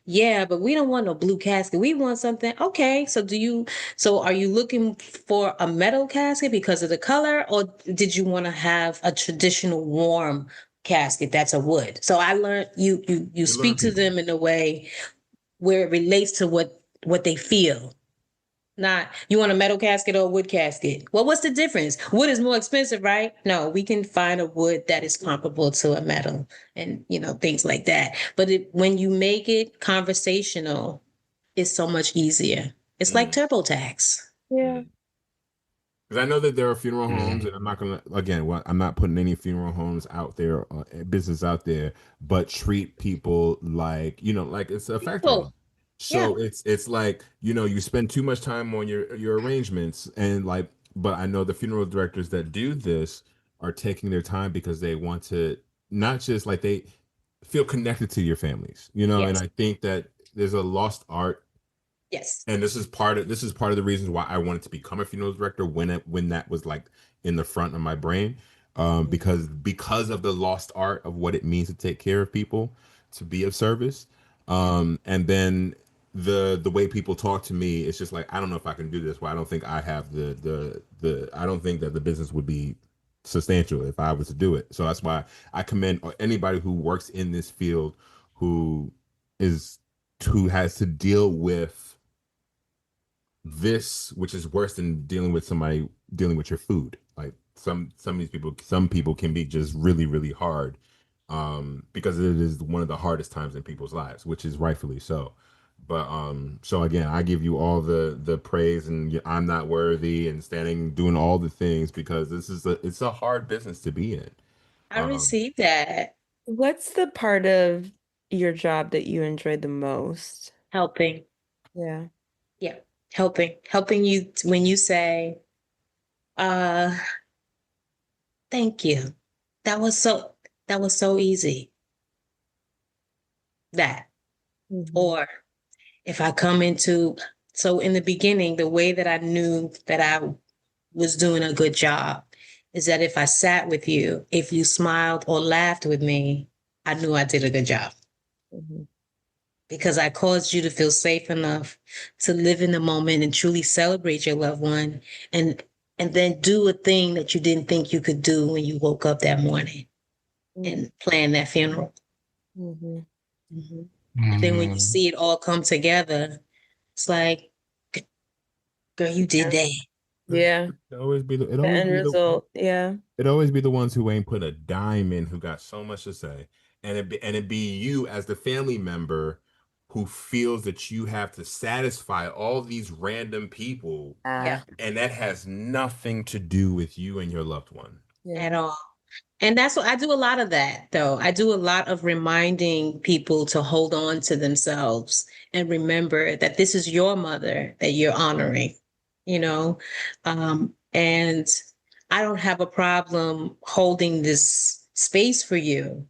Yeah, but we don't want no blue casket. We want something. Okay, so are you looking for a metal casket because of the color, or did you want to have a traditional warm casket that's a wood? So I learned you You learn speak to people. them in a way where it relates to what they feel. Not you want a metal casket or a wood casket. Well, what's the difference? Wood is more expensive, right? No, we can find a wood that is comparable to a metal and things like that. But when you make it conversational, it's so much easier. It's like Mm. TurboTax. Yeah. Mm. Because I know that there are funeral homes, Mhm. and I'm not gonna again. I'm not putting any funeral homes out there, business out there, but treat people like like it's a factory. People, yeah. So it's like you spend too much time on your arrangements, and like, but I know the funeral directors that do this are taking their time because they want to not just like they feel connected to your families, and Yes. I think that there's a lost art, Yes. and this is part of the reasons why I wanted to become a funeral director when that was like in the front of my brain, because of the lost art of what it means to take care of people, to be of service, and then the way people talk to me, it's just like I don't know if I can do this. Well, I don't think I have the I don't think that the business would be substantial if I was to do it. So that's why I commend anybody who works in this field who is who has to deal with this, which is worse than dealing with somebody dealing with your food. Like some of these people, some people can be just really really hard, because it is one of the hardest times in people's lives, which is rightfully so. But so again, I give you all the praise, and I'm not worthy, and standing doing all the things, because it's a hard business to be in. I Um, received that. What's the part of your job that you enjoyed the most? Helping. Yeah. Yeah. Helping you when you say, uh, thank you. That was so that was so easy. That. Mhm. Or if I come into, so in the beginning, the way that I knew that I was doing a good job is that if I sat with you, if you smiled or laughed with me, I knew I did a good job Mhm. because I caused you to feel safe enough to live in the moment and truly celebrate your loved one, and and then do a thing that you didn't think you could do when you woke up that morning and plan that funeral. Mhm. Mhm. And then when you Mm. see it all come together, it's like, girl, you did Yeah. that. Yeah. it The always end be the result. Yeah. it always be the ones who ain't put a dime in, who got so much to say, and it be you as the family member who feels that you have to satisfy all these random people, Yeah, and that has nothing to do with you and your loved one. at Yeah. all. And that's what I do a lot of that, though. I do a lot of reminding people to hold on to themselves and remember that this is your mother that you're honoring, you know? And I don't have a problem holding this space for you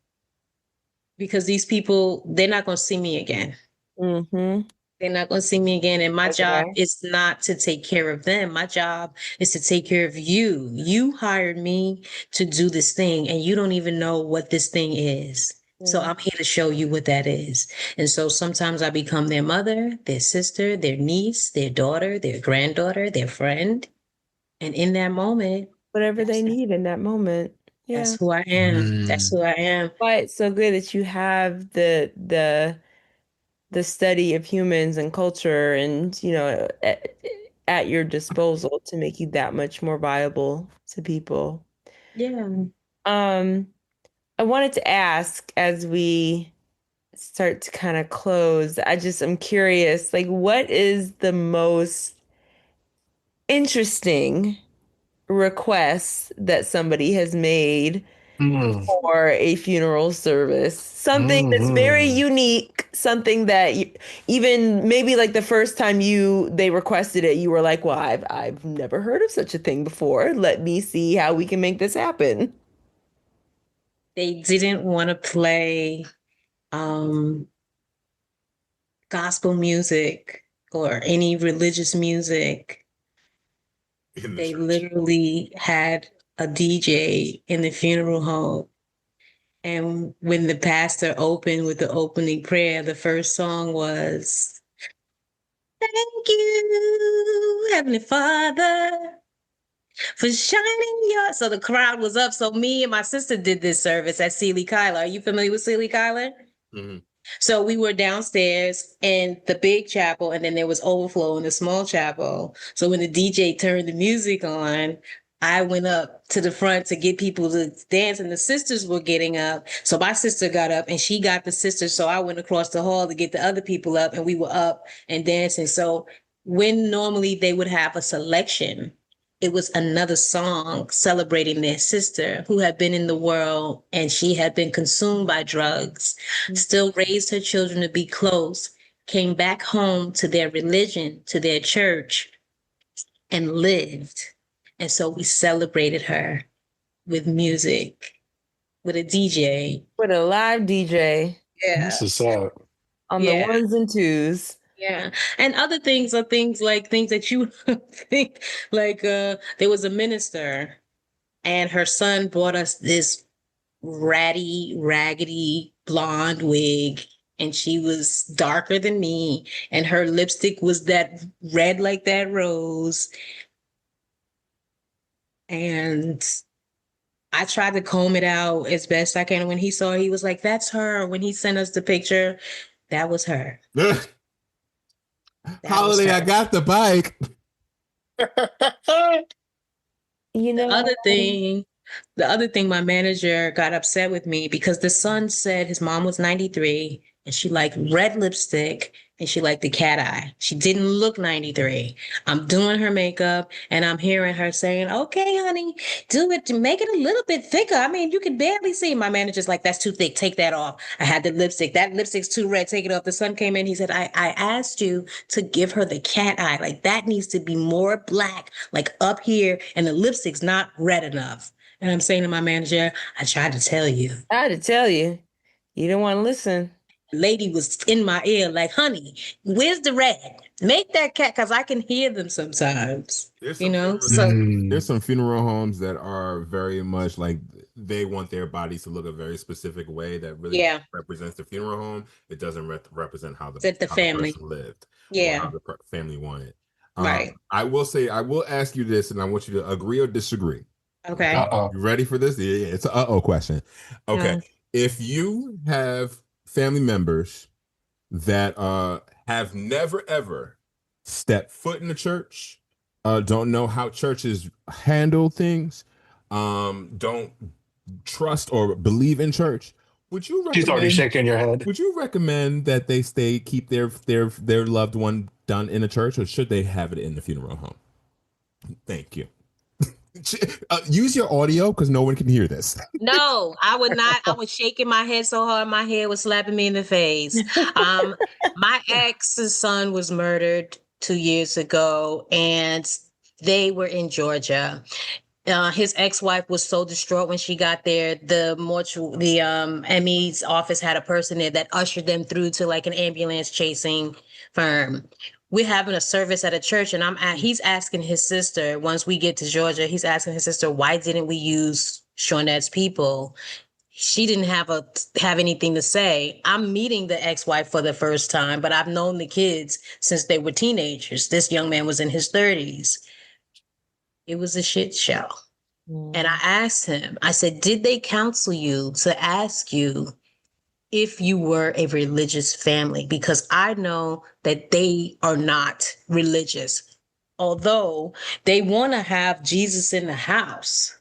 because these people, they're not going to see me again. Mm-hmm. They're not going to see me again. And my job Okay. is not to take care of them. My job is to take care of you. You hired me to do this thing, and you don't even know what this thing is. So Yeah. I'm here to show you what that is. And so sometimes I become their mother, their sister, their niece, their daughter, their granddaughter, their friend. And in that moment, Whatever they that's need in that moment. that's Yeah. who I am. That's Mm. who I am. Why it's so good that you have the study of humans and culture and at your disposal to make you that much more viable to people. Yeah. Um, I wanted to ask as we start to kind of close, I'm curious, like what is the most interesting request that somebody has made Mm. for a funeral service? Something that's very Mhm. unique, something that even maybe like the first time they requested it, you were like, "Well, I've never heard of such a thing before. Let me see how we can make this happen." They didn't want to play um gospel music or any religious music. In the They church. literally had a DJ in the funeral home. And when the pastor opened with the opening prayer, the first song was, thank you, Heavenly Father, for shining your. So the crowd was up. So me and my sister did this service at Sealy Kyler. Are you familiar with Sealy Kyler? Mhm. So we were downstairs in the big chapel, and then there was overflow in the small chapel. So when the DJ turned the music on, I went up to the front to get people to dance, and the sisters were getting up. So my sister got up and she got the sisters. So I went across the hall to get the other people up, and we were up and dancing. So when normally they would have a selection, it was another song celebrating their sister who had been in the world and she had been consumed by drugs, still raised her children to be close, came back home to their religion, to their church, and lived. And so we celebrated her with music, with a DJ. With a live DJ This Yeah. is up. on the Yeah. ones and twos. Yeah. And other things are things like things that you think like there was a minister and her son bought us this ratty, raggedy blonde wig. and she was darker than me, and her lipstick was that red like that rose. And I tried to comb it out as best I can. When he saw it, he was like, "That's her." When he sent us the picture, that was her. That was Holiday, I her. got the bike. You The know, other thing, the other thing, my manager got upset with me because the son said his mom was 93 and she liked red lipstick and she liked the cat eye. She didn't look 93. I'm doing her makeup and I'm hearing her saying, "Okay, honey, do it to make it a little bit thicker. I mean, you can barely see." My manager's like, "That's too thick. Take that off." I had the lipstick. That lipstick's too red. Take it off. The son came in. He said, I asked you to give her the cat eye. Like that needs to be more black, like up here, and the lipstick's not red enough." And I'm saying to my manager, "I tried to tell you." I had to tell you, you don't want to listen. Lady was in my ear like, "Honey, where's the red? Make that cat," because I can hear them sometimes, There's you some know? funeral, So, there's some funeral homes that are very much like they want their bodies to look a very specific way that really yeah, represents the funeral home. It doesn't represent said the how the family. person lived or how Yeah, the family wanted. right. I will say I will ask you this, and I want you to agree or disagree. Okay, Okay. Uh-oh. you ready for this? Yeah, it's an uh-oh question. Okay, Mm. if you have family members that have never ever stepped foot in the church, don't know how churches handle things, don't trust or believe in church, would you She's already recommend shaking your head. that they keep their loved one done in a church, or should they have it in the funeral home? Thank you. Use your audio because no one can hear this. No, I would not. I was shaking my head so hard, my head was slapping me in the face. Um, my ex's son was murdered 2 years ago, and they were in Georgia. His ex-wife was so distraught when she got there. The ME's office had a person there that ushered them through to like an ambulance chasing firm. We're having a service at a church, and he's asking his sister, once we get to Georgia, he's asking his sister, "Why didn't we use Shawnette's people?" She didn't have anything to say. I'm meeting the ex-wife for the first time, but I've known the kids since they were teenagers. This young man was in his 30s. It was a shit show. And I asked him, I said, "Did they counsel you to ask you if you were a religious family?" Because I know that they are not religious. Although they want to have Jesus in the house,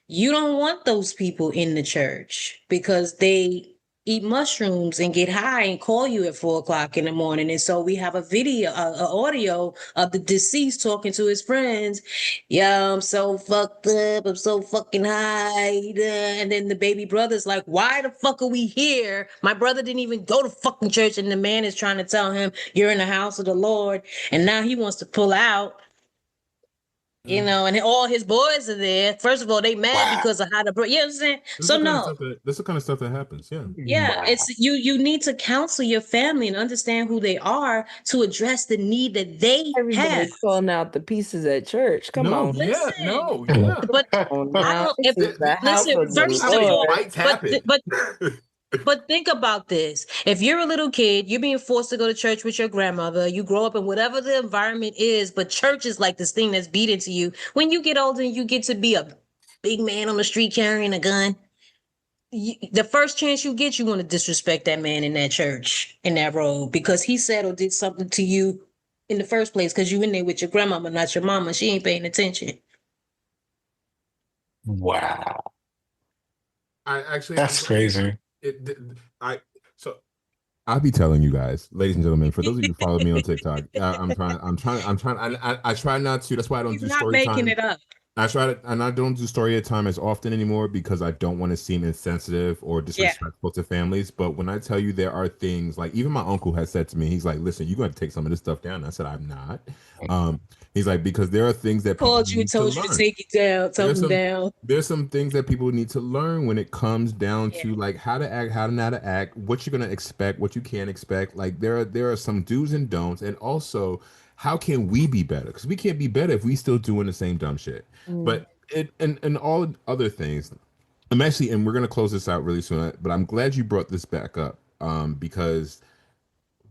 you don't want those people in the church because they eat mushrooms and get high and call you at 4 o'clock in the morning. And so we have a video, a audio of the deceased talking to his friends. "Yeah, I'm so fucked up. I'm so fucking high." And then the baby brother's like, "Why the fuck are we here? My brother didn't even go to fucking church." And the man is trying to tell him, "You're in the house of the Lord." And now he wants to pull out. And all his boys are there. First of all, they mad Wow. because of how the you know what I'm saying? This is So the kind of no. stuff that this is the kind of stuff that happens. Yeah. Yeah, Wow. it's you need to counsel your family and understand who they are to address the need that they have. Everybody pulling out the pieces at church. Come No. on. Yeah. Listen, No. Yeah. but Oh, I now don't this if is the house listen, of This is the first how of these all, Lord. fights but happen. but think about this. If you're a little kid, you're being forced to go to church with your grandmother, you grow up in whatever the environment is, but church is like this thing that's beat into you. When you get older and you get to be a big man on the street carrying a gun, the first chance you get, you want to disrespect that man in that church, in that road, because he said or did something to you in the first place, because you in there with your grandmama, not your mama. She ain't paying attention. Wow. I actually, That's crazy. it, I so I'll be telling you guys, ladies and gentlemen, for those of you who follow me on TikTok, I try not to. That's why I don't He's do not story making time. it up. I try to, and I don't do story time as often anymore because I don't want to seem insensitive or Yeah. disrespectful to families. But when I tell you there are things like even my uncle has said to me, he's like, "Listen, you're going to take some of this stuff down." I said, "I'm not." He's like, because there are things that people Called you and need to told you to learn. take it down, There's something some down. there's some things that people need to learn when it comes down Yeah. to like how to act, how to not to act, what you're gonna expect, what you can't expect. Like there are some do's and don'ts, and also how can we be better? Because we can't be better if we still doing the same dumb shit. Mm. But it and all other things. I'm actually, and we're gonna close this out really soon. But I'm glad you brought this back up. Because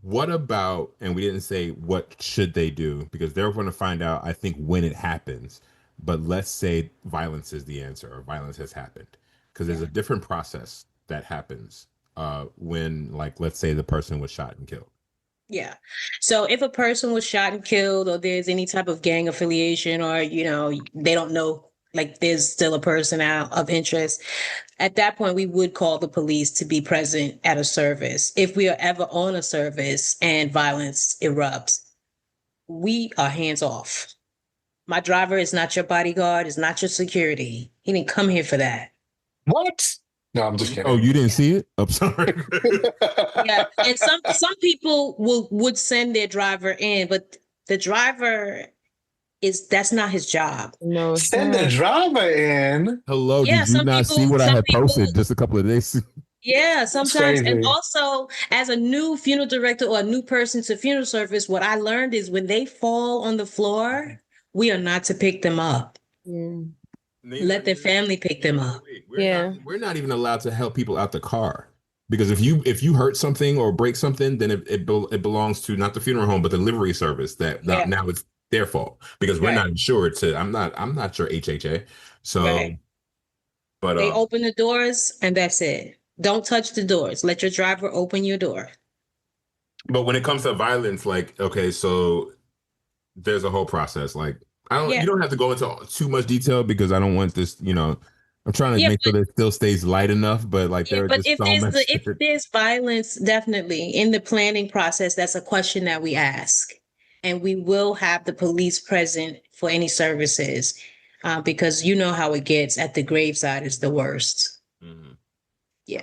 what about, and we didn't say what should they do because they're going to find out, I think, when it happens. But let's say violence is the answer or violence has happened because there's Yeah. a different process that happens when, like, let's say the person was shot and killed. Yeah. So if a person was shot and killed, or there's any type of gang affiliation, or, they don't know, like there's still a person out of interest, at that point, we would call the police to be present at a service. If we are ever on a service and violence erupts, we are hands off. My driver is not your bodyguard, is not your security. He didn't come here for that. What? No, I'm just Oh, kidding. you didn't see it? I'm sorry. Yeah, and some people would send their driver in, but the driver is that's not his job. No, it's Send the not. driver in. Hello, Yeah, did you not see what I some had people, posted just a couple of days? yeah, That's sometimes. And crazy. also, as a new funeral director or a new person to funeral service, what I learned is when they fall on the floor, we are not to pick them up. Mm. Let their family pick them up. Yeah. We're not even allowed to help people out the car because if you hurt something or break something, then it belongs to not the funeral home but the livery service. That Yeah, now it's their fault because we're right, not insured to. I'm not sure HHA. So, right. but They open the doors and that's it. Don't touch the doors. Let your driver open your door. when it comes to violence, like okay, so there's a whole process. Like I don't, Yeah, you don't have to go into too much detail because I don't want this. I'm trying to yeah, make sure that it still stays light enough, but like yeah, there are but just so much. if there's violence, definitely in the planning process, that's a question that we ask, and we will have the police present for any services, because you know how it gets at the graveside is the worst. Mhm. Yeah,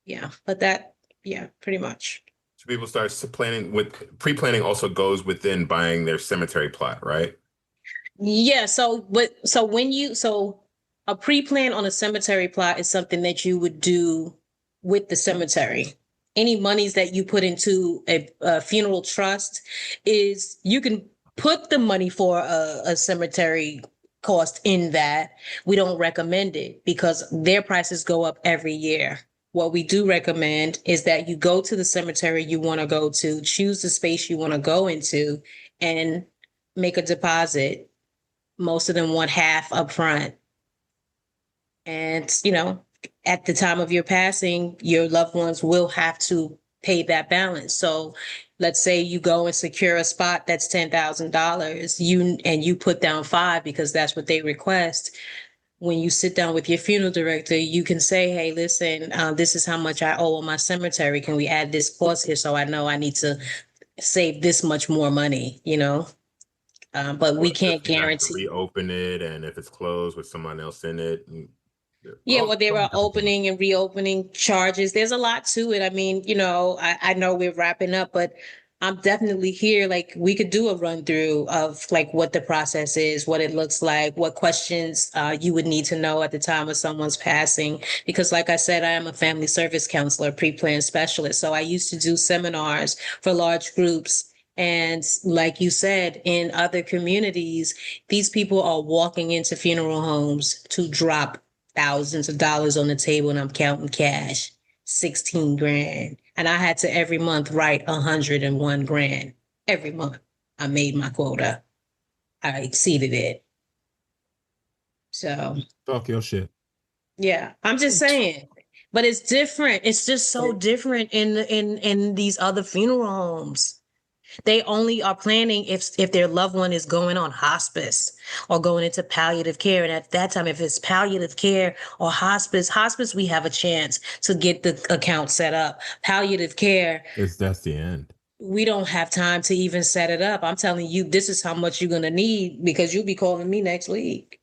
yeah, but that, yeah, pretty much. So people start planning with pre-planning also goes within buying their cemetery plot, right? Yeah, so a pre-plan on a cemetery plot is something that you would do with the cemetery. Any monies that you put into a funeral trust is you can put the money for a cemetery cost in that. We don't recommend it because their prices go up every year. What we do recommend is that you go to the cemetery you want to go to, choose the space you want to go into, and make a deposit. Most of them want half up front. And, at the time of your passing, your loved ones will have to pay that balance. So let's say you go and secure a spot that's $10,000, you put down five because that's what they request. When you sit down with your funeral director, you can say, hey, listen, this is how much I owe on my cemetery. Can we add this cost here so I know I need to save this much more money? But Or we if can't you have to guarantee. reopen it, and if it's closed with someone else in it, Yeah, all well, there so many are different things. opening and reopening charges. There's a lot to it. I mean, I know we're wrapping up, but I'm definitely here. Like, we could do a run through of like what the process is, what it looks like, what questions you would need to know at the time of someone's passing. Because, like I said, I am a family service counselor, pre-plan specialist. So I used to do seminars for large groups. And like you said, in other communities, these people are walking into funeral homes to drop thousands of dollars on the table and I'm counting cash, 16 grand. And I had to every month write 101 grand. Every month I made my quota. I exceeded it. So Talk your shit. yeah, I'm just saying. But it's different. It's just so different in these other funeral homes. They only are planning if their loved one is going on hospice or going into palliative care. And at that time, if it's palliative care or hospice, we have a chance to get the account set up. Palliative care, That's the end. we don't have time to even set it up. I'm telling you, this is how much you're gonna need because you'll be calling me next week.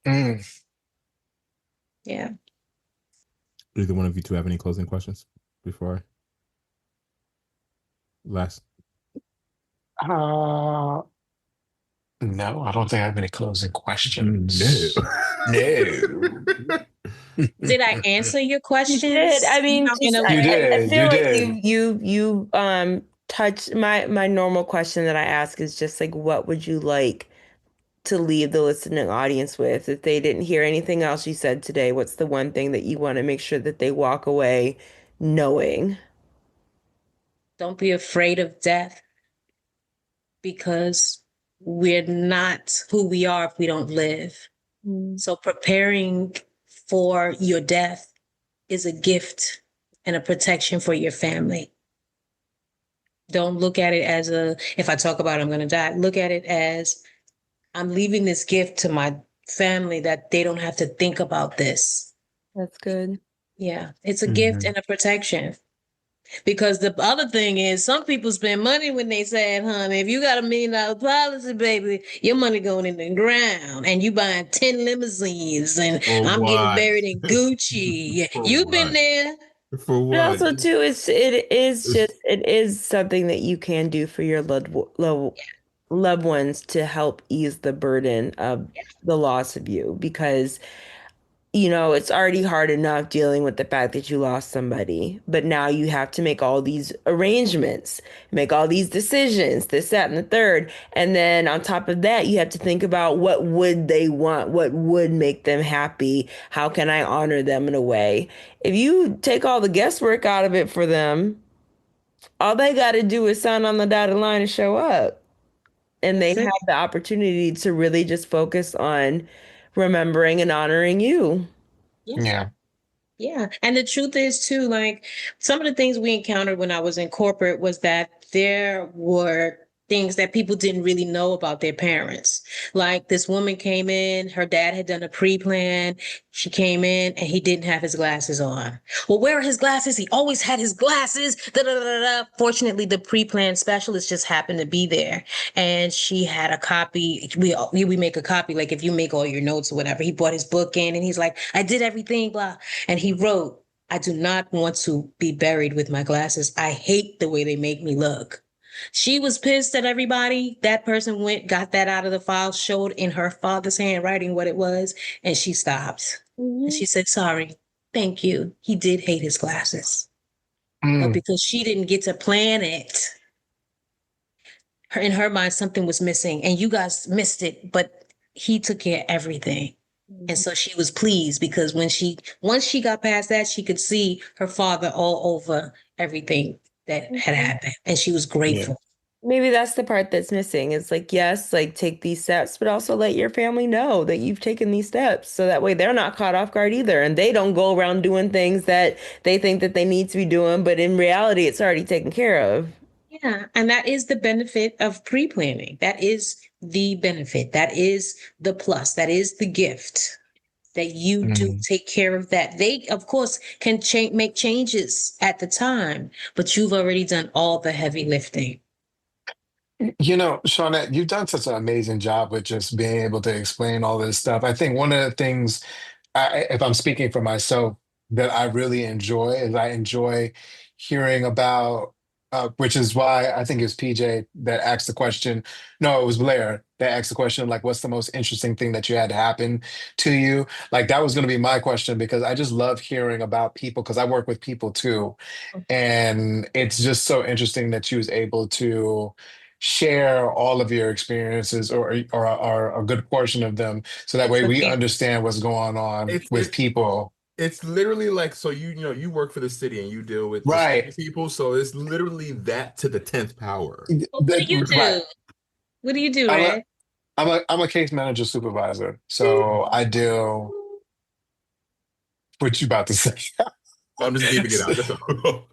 Mm. Yeah. Either one of you two have any closing questions before last? Uh, no, I don't think I have any closing No. questions. No. Did I answer your You did. I questions? mean, In just a You way? I did. feel You like did. you touched my normal question that I ask is just like what would you like to leave the listening audience with if they didn't hear anything else you said today? What's the one thing that you want to make sure that they walk away knowing. Don't be afraid of death because we're not who we are if we don't live. Mm. So preparing for your death is a gift and a protection for your family. Don't look at it as if I talk about it, I'm going to die. Look at it as I'm leaving this gift to my family that they don't have to think about this. That's good. Yeah, it's a gift Mhm. and a protection. Because the other thing is, some people spend money when they sad, honey. If you got $1 million policy, baby, your money going in the ground, and you buying 10 limousines, and For I'm getting what? buried in Gucci. For You've been what? there. For But what? also too, it is something that you can do for your loved ones to help ease the burden of the loss of you because it's already hard enough dealing with the fact that you lost somebody, but now you have to make all these arrangements, make all these decisions, this, that, and the third. And then on top of that, you have to think about what would they want? What would make them happy? How can I honor them in a way? If you take all the guesswork out of it for them, all they got to do is sign on the dotted line and show up. And they That's it. have the opportunity to really just focus on remembering and honoring you. Yeah. Yeah. Yeah. And the truth is, too, like some of the things we encountered when I was in corporate was that there were things that people didn't really know about their parents. Like this woman came in, her dad had done a pre plan. She came in and he didn't have his glasses on. Well, where are his glasses? He always had his glasses. Da, da, da, da, da. Fortunately, the pre plan specialist just happened to be there. And she had a copy. We make a copy, like if you make all your notes or whatever. He brought his book in and he's like, I did everything, blah. And he wrote, I do not want to be buried with my glasses. I hate the way they make me look. She was pissed at everybody. That person went, got that out of the file, showed in her father's handwriting what it was, and she stopped. And Mhm. she said, sorry, thank you. He did hate his glasses. But Mm. because she didn't get to plan it, in her mind, something was missing, and you guys missed it, but he took care of everything. And so she was pleased because once she got past that, she could see her father all over everything that had Mhm. happened. And she was Yeah. grateful. Maybe that's the part that's missing. It's like, yes, like take these steps, but also let your family know that you've taken these steps. So that way they're not caught off guard either. And they don't go around doing things that they think that they need to be doing, but in reality, it's already taken care of. Yeah. And that is the benefit of pre planning. That is the benefit. That is the plus. That is the gift that you do Mm. take care of that. They, of course, can make changes at the time, but you've already done all the heavy lifting. Shawnette, you've done such an amazing job with just being able to explain all this stuff. I think one of the things, if I'm speaking for myself, that I really enjoy is I enjoy hearing about, which is why I think it was PJ that asked the question. No, it was Blair that asked the question, like, what's the most interesting thing that you had happen to you? Like, that was going to be my question because I just love hearing about people because I work with people too. And it's just so interesting that she was able to share all of your experiences or a good portion of them so that way we Okay. understand what's going on It's with it's people. it's literally like so you work for the city and you deal with Right. disabled people, so it's literally that to the 10th power. Well, what do you Right. do? What do you do, I'm a Red? I'm a case manager supervisor. So I deal what you about to say. I'm just leaving it out. That's all.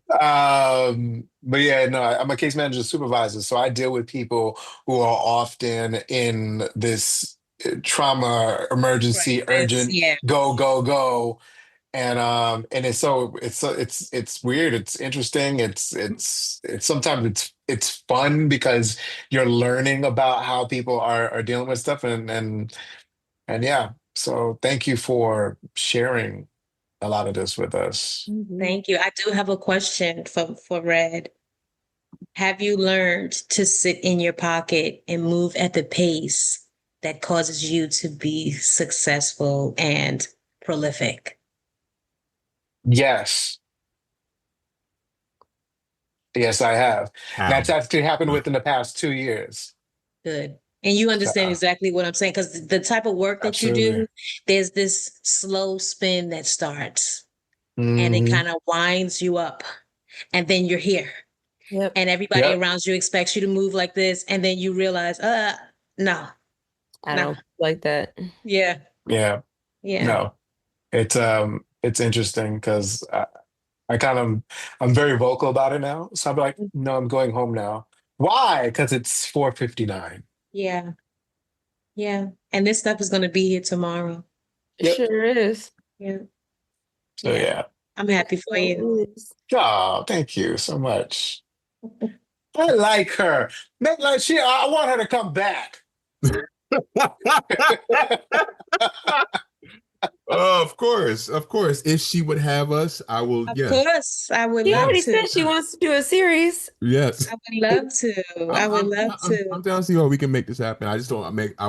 But yeah, no, I'm a case manager supervisor, so I deal with people who are often in this trauma, emergency, Crisis. urgent, Yeah. go, go, go, and it's weird, it's interesting, it's sometimes it's fun because you're learning about how people are dealing with stuff, and yeah. So thank you for sharing a lot of this with us. Mhm. Thank you. I do have a question for Red. Have you learned to sit in your pocket and move at the pace that causes you to be successful and prolific? Yes. Yes, I have. How? That's actually happened within the past 2 years. Good. And you So, understand exactly what I'm saying because the type of work that you absolutely. do, there's this slow spin that starts. and it Mhm. kind of winds you up. And then you're here. Yep. And everybody Yep. around you expects you to move like this. And then you realize, no, I no. don't like that. Yeah. Yeah. Yeah. No. It's interesting because I kind of I'm very vocal about it now. So I'm like, no, I'm going home now. Why? Because it's 4:59. Yeah. Yeah. And this stuff is going to be here tomorrow. It Yep. sure is. Yeah. So Yeah. yeah. I'm happy for you. It is. Oh, thank you so much. I like her. Like I want her to come back. Oh, of course, of course. If she would have us, I will. Of Yes, course. I would She love already yes, to. said she wants to do a series. yes. I would love to. I would love to. I'm down to see how we can make this happen. I just don't make. I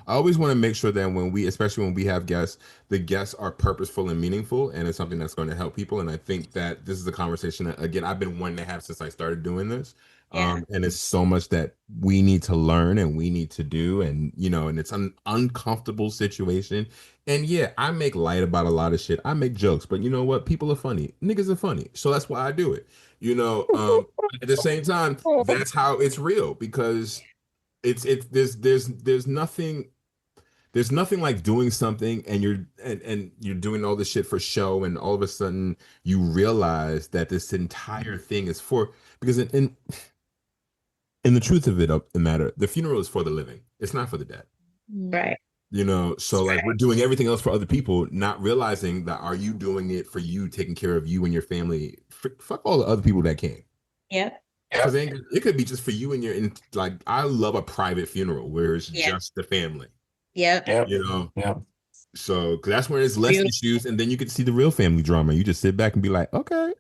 always want to make sure that when we, especially when we have guests, the guests are purposeful and meaningful, and it's something that's going to help people. And I think that this is a conversation that, again, I've been wanting to have since I started doing this. Yeah. And it's so much that we need to learn and we need to do, and and it's an uncomfortable situation. And yeah, I make light about a lot of shit. I make jokes, but you know what? People are funny. Niggas are funny, so that's why I do it. At the same time, that's how it's real because there's nothing like doing something and you're doing all this shit for show, and all of a sudden you realize that this entire thing is for because in the truth of it of the matter, the funeral is for the living. It's not for the dead. Right. So like we're doing everything else for other people, not realizing that are you doing it for you, taking care of you and your family. Fuck all the other people that came. Yep. Because Yep. it could be just for you and like I love a private funeral where it's Yeah. just the family, Yep. Yep. you know. Yep. So 'cause that's where there's less Beautiful. issues, and then you can see the real family drama. You just sit back and be like, okay.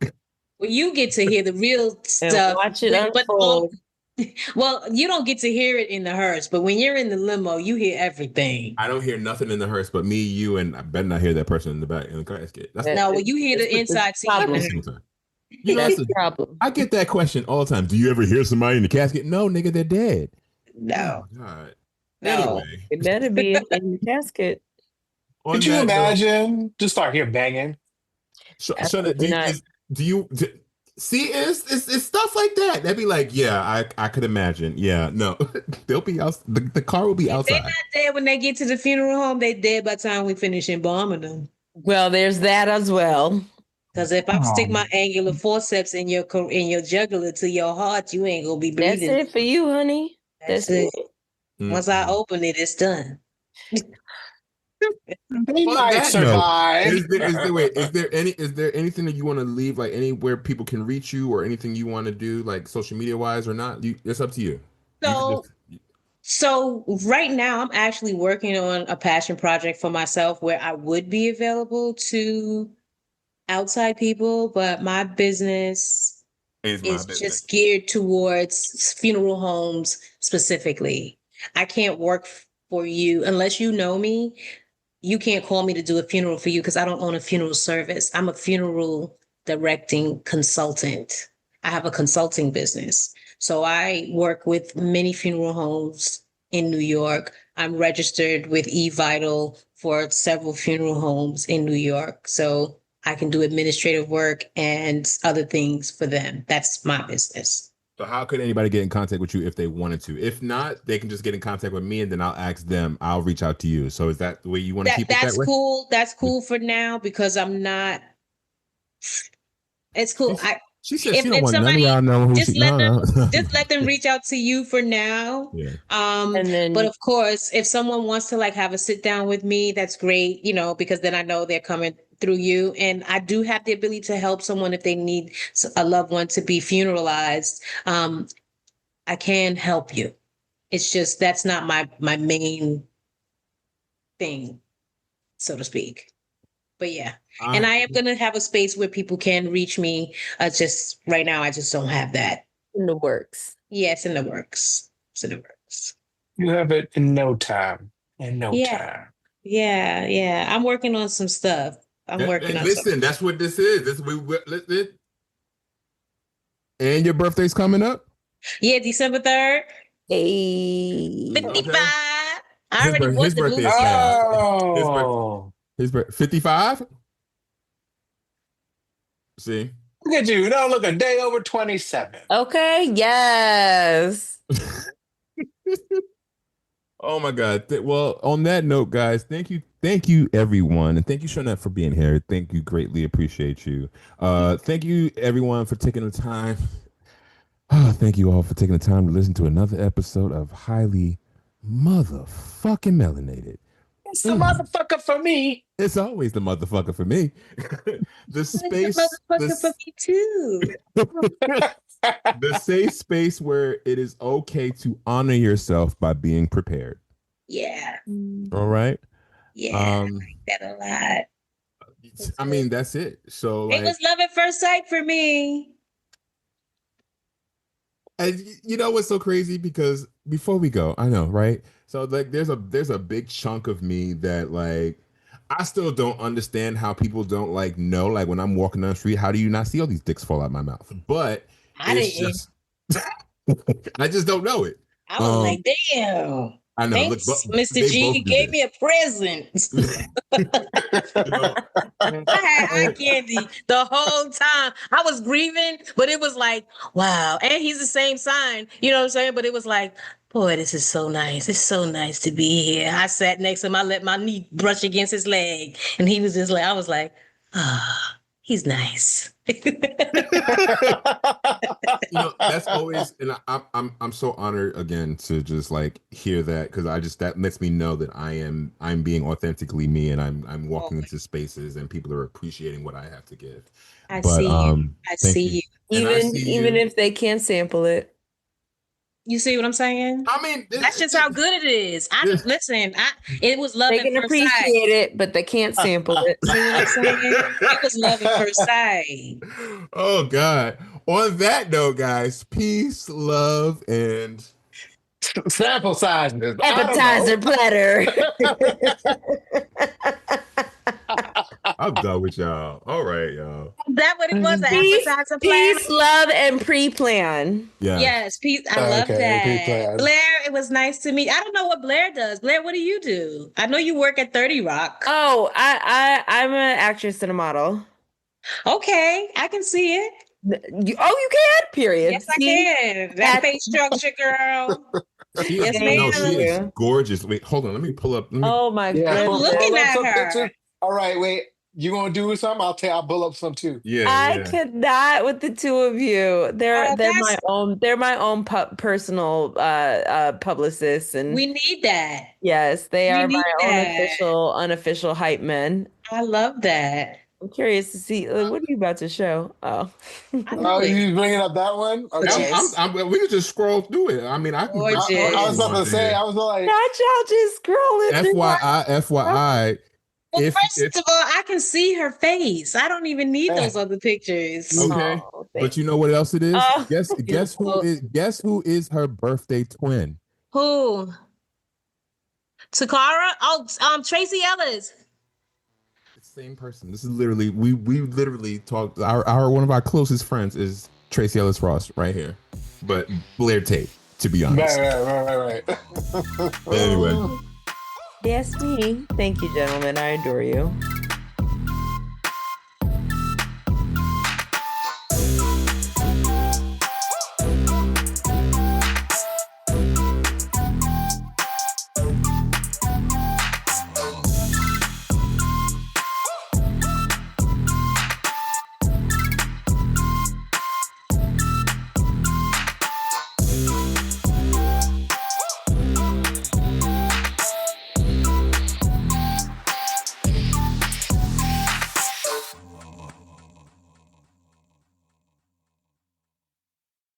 Well, you get to hear the real And stuff. watch it But unfold. well, you don't get to hear it in the hearse, but when you're in the limo, you hear everything. I don't hear nothing in the hearse but me, you, and I better not hear that person in the back in the casket. That's That- No, well, you hear the it's a inside scene. at the problem. same time. You know, That's the problem. I get that question all the time. Do you ever hear somebody in the casket? No, nigga, they're dead. No, Oh, God. no. Anyway, It better be in the casket. on Could you that note, imagine? Just start here banging. Shona, Absolutely not. do you see? It's stuff like that. They'd be like, yeah, I could imagine. Yeah, no, they'll be out. The car will be If they're outside. not dead when they get to the funeral home, they dead by the time we finish embalming them. Well, there's that as well. Because if I stick my Oh. angular forceps in your jugular to your heart, you ain't gonna be That's breathing. it for you, honey. That's That's it. it. Once I open it, it's done. They On might that note, survive. is there anything that you want to leave, like anywhere people can reach you, or anything you want to do, like social media wise or not? It's up to you. You can So, just so right now I'm actually working on a passion project for myself where I would be available to outside people, but my business is my is business. just geared towards funeral homes specifically. I can't work for you unless you know me. You can't call me to do a funeral for you because I don't own a funeral service. I'm a funeral directing consultant. I have a consulting business. So I work with many funeral homes in New York. I'm registered with eVital for several funeral homes in New York. So I can do administrative work and other things for them. That's my business. So how could anybody get in contact with you if they wanted to? If not, they can just get in contact with me, and then I'll ask them. I'll reach out to you. So is that the way you want to keep it that That's way? cool. That's cool for now because I'm not. It's cool. She said she don't If want none of somebody y'all know who just she. let No, them no. just let them reach out to you for now. Yeah. And then But of course, if someone wants to like have a sit down with me, that's great, because then I know they're coming through you. And I do have the ability to help someone if they need a loved one to be funeralized. I can help you. It's just that's not my main thing, so to speak. But yeah. And I am going to have a space where people can reach me. Just right now, I just don't have that. in the works. Yeah, it's in the works. It's in the works. You have it in no time. In no Yeah. time. Yeah. I'm working on some stuff. I'm working And on listen, something. that's what this is. And your birthday's coming up. Yeah, December 3rd, Hey. 55. Okay. I already bought His the birthday movie is ticket. fast. Oh. His birthday 55. See? Look at you. You don't look a day over 27. Okay, yes. Oh my God. Well, on that note, guys, thank you, everyone, and thank you, Shawnette, for being here. Thank you, greatly appreciate you. Thank you, everyone, for taking the time. Thank you all for taking the time to listen to another episode of Highly Motherfucking Melanated. It's the motherfucker for me. It's always the motherfucker for me. The space, Motherfucker for me too. the safe space where it is okay to honor yourself by being prepared. Yeah. All right. Yeah. I like that a lot. I mean, that's it. So It was love at first sight for me. and you know what's so crazy? Because before we go, I know, right? So like there's a big chunk of me that like I still don't understand how people don't like know, like when I'm walking down the street, how do you not see all these dicks fall out my mouth? But I it's didn't. just I just don't know it. I was like, damn. I know. Thanks, Look, Mr. they G. both You do gave this. me a present. You know, I had eye candy the whole time. I was grieving, but it was like, wow. And he's the same sign. You know what I'm saying? But it was like, boy, this is so nice. It's so nice to be here. I sat next to him. I let my knee brush against his leg. And he was just like, I was like, ah, he's nice. you know, that's always, and I'm so honored again to just like hear that, because I just, that lets me know that I'm being authentically me, and I'm walking into spaces and people are appreciating what I have to give. I But see you. I thank see you. you. And I Even see even you. if they can't sample it. You see what I'm saying? I mean, That's just how good it is. Listen. It was love They at can first sight. appreciate it, but they can't sample it. See what I'm saying? It was love at first sight. Oh God. On that note, guys, peace, love, and Sample sizes. Appetizer platter. I'm done with y'all. All right, y'all. Is that what it was? An Peace, appetizer plan? peace, love, and pre-plan. Yeah. Yes, peace. I love Okay, that. pre-planned. Blair, it was nice to meet. I don't know what Blair does. Blair, what do you do? I know you work at 30 Rock. Oh, I'm an actress and a model. Okay, I can see it. You can? Period. Yes, I See? can. That face structure, girl. She Yes, is, ma'am. no, she is Yeah. gorgeous. Wait, hold on. Let me pull up. Oh my Yeah, I'm goodness. looking pull up at some her. pictures. All right, wait. You gonna do something? I'll pull up some too. Yeah, I yeah. could not with the two of you. They're my own personal publicists, and We need that. yes, they We are my need own that. unofficial hype men. I love that. I'm curious to see what are you about to show? Oh, I know Oh, it. you bringing up that one? Okay. We could just scroll through it. I mean, I can. Gorgeous. I was about to say. I was like, not y'all just scrolling through my- FYI. Well, If first of all, I can see her face. I don't even need those other pictures. okay, Oh, but you know what else it is? Oh. Guess who is her birthday twin? Who? Takara? Oh, Tracy Ellis. Same person. This is literally we literally talked. Our one of our closest friends is Tracy Ellis Ross right here, but Blair Tate, to be honest. right. But anyway. Yes, me. Thank you, gentlemen. I adore you.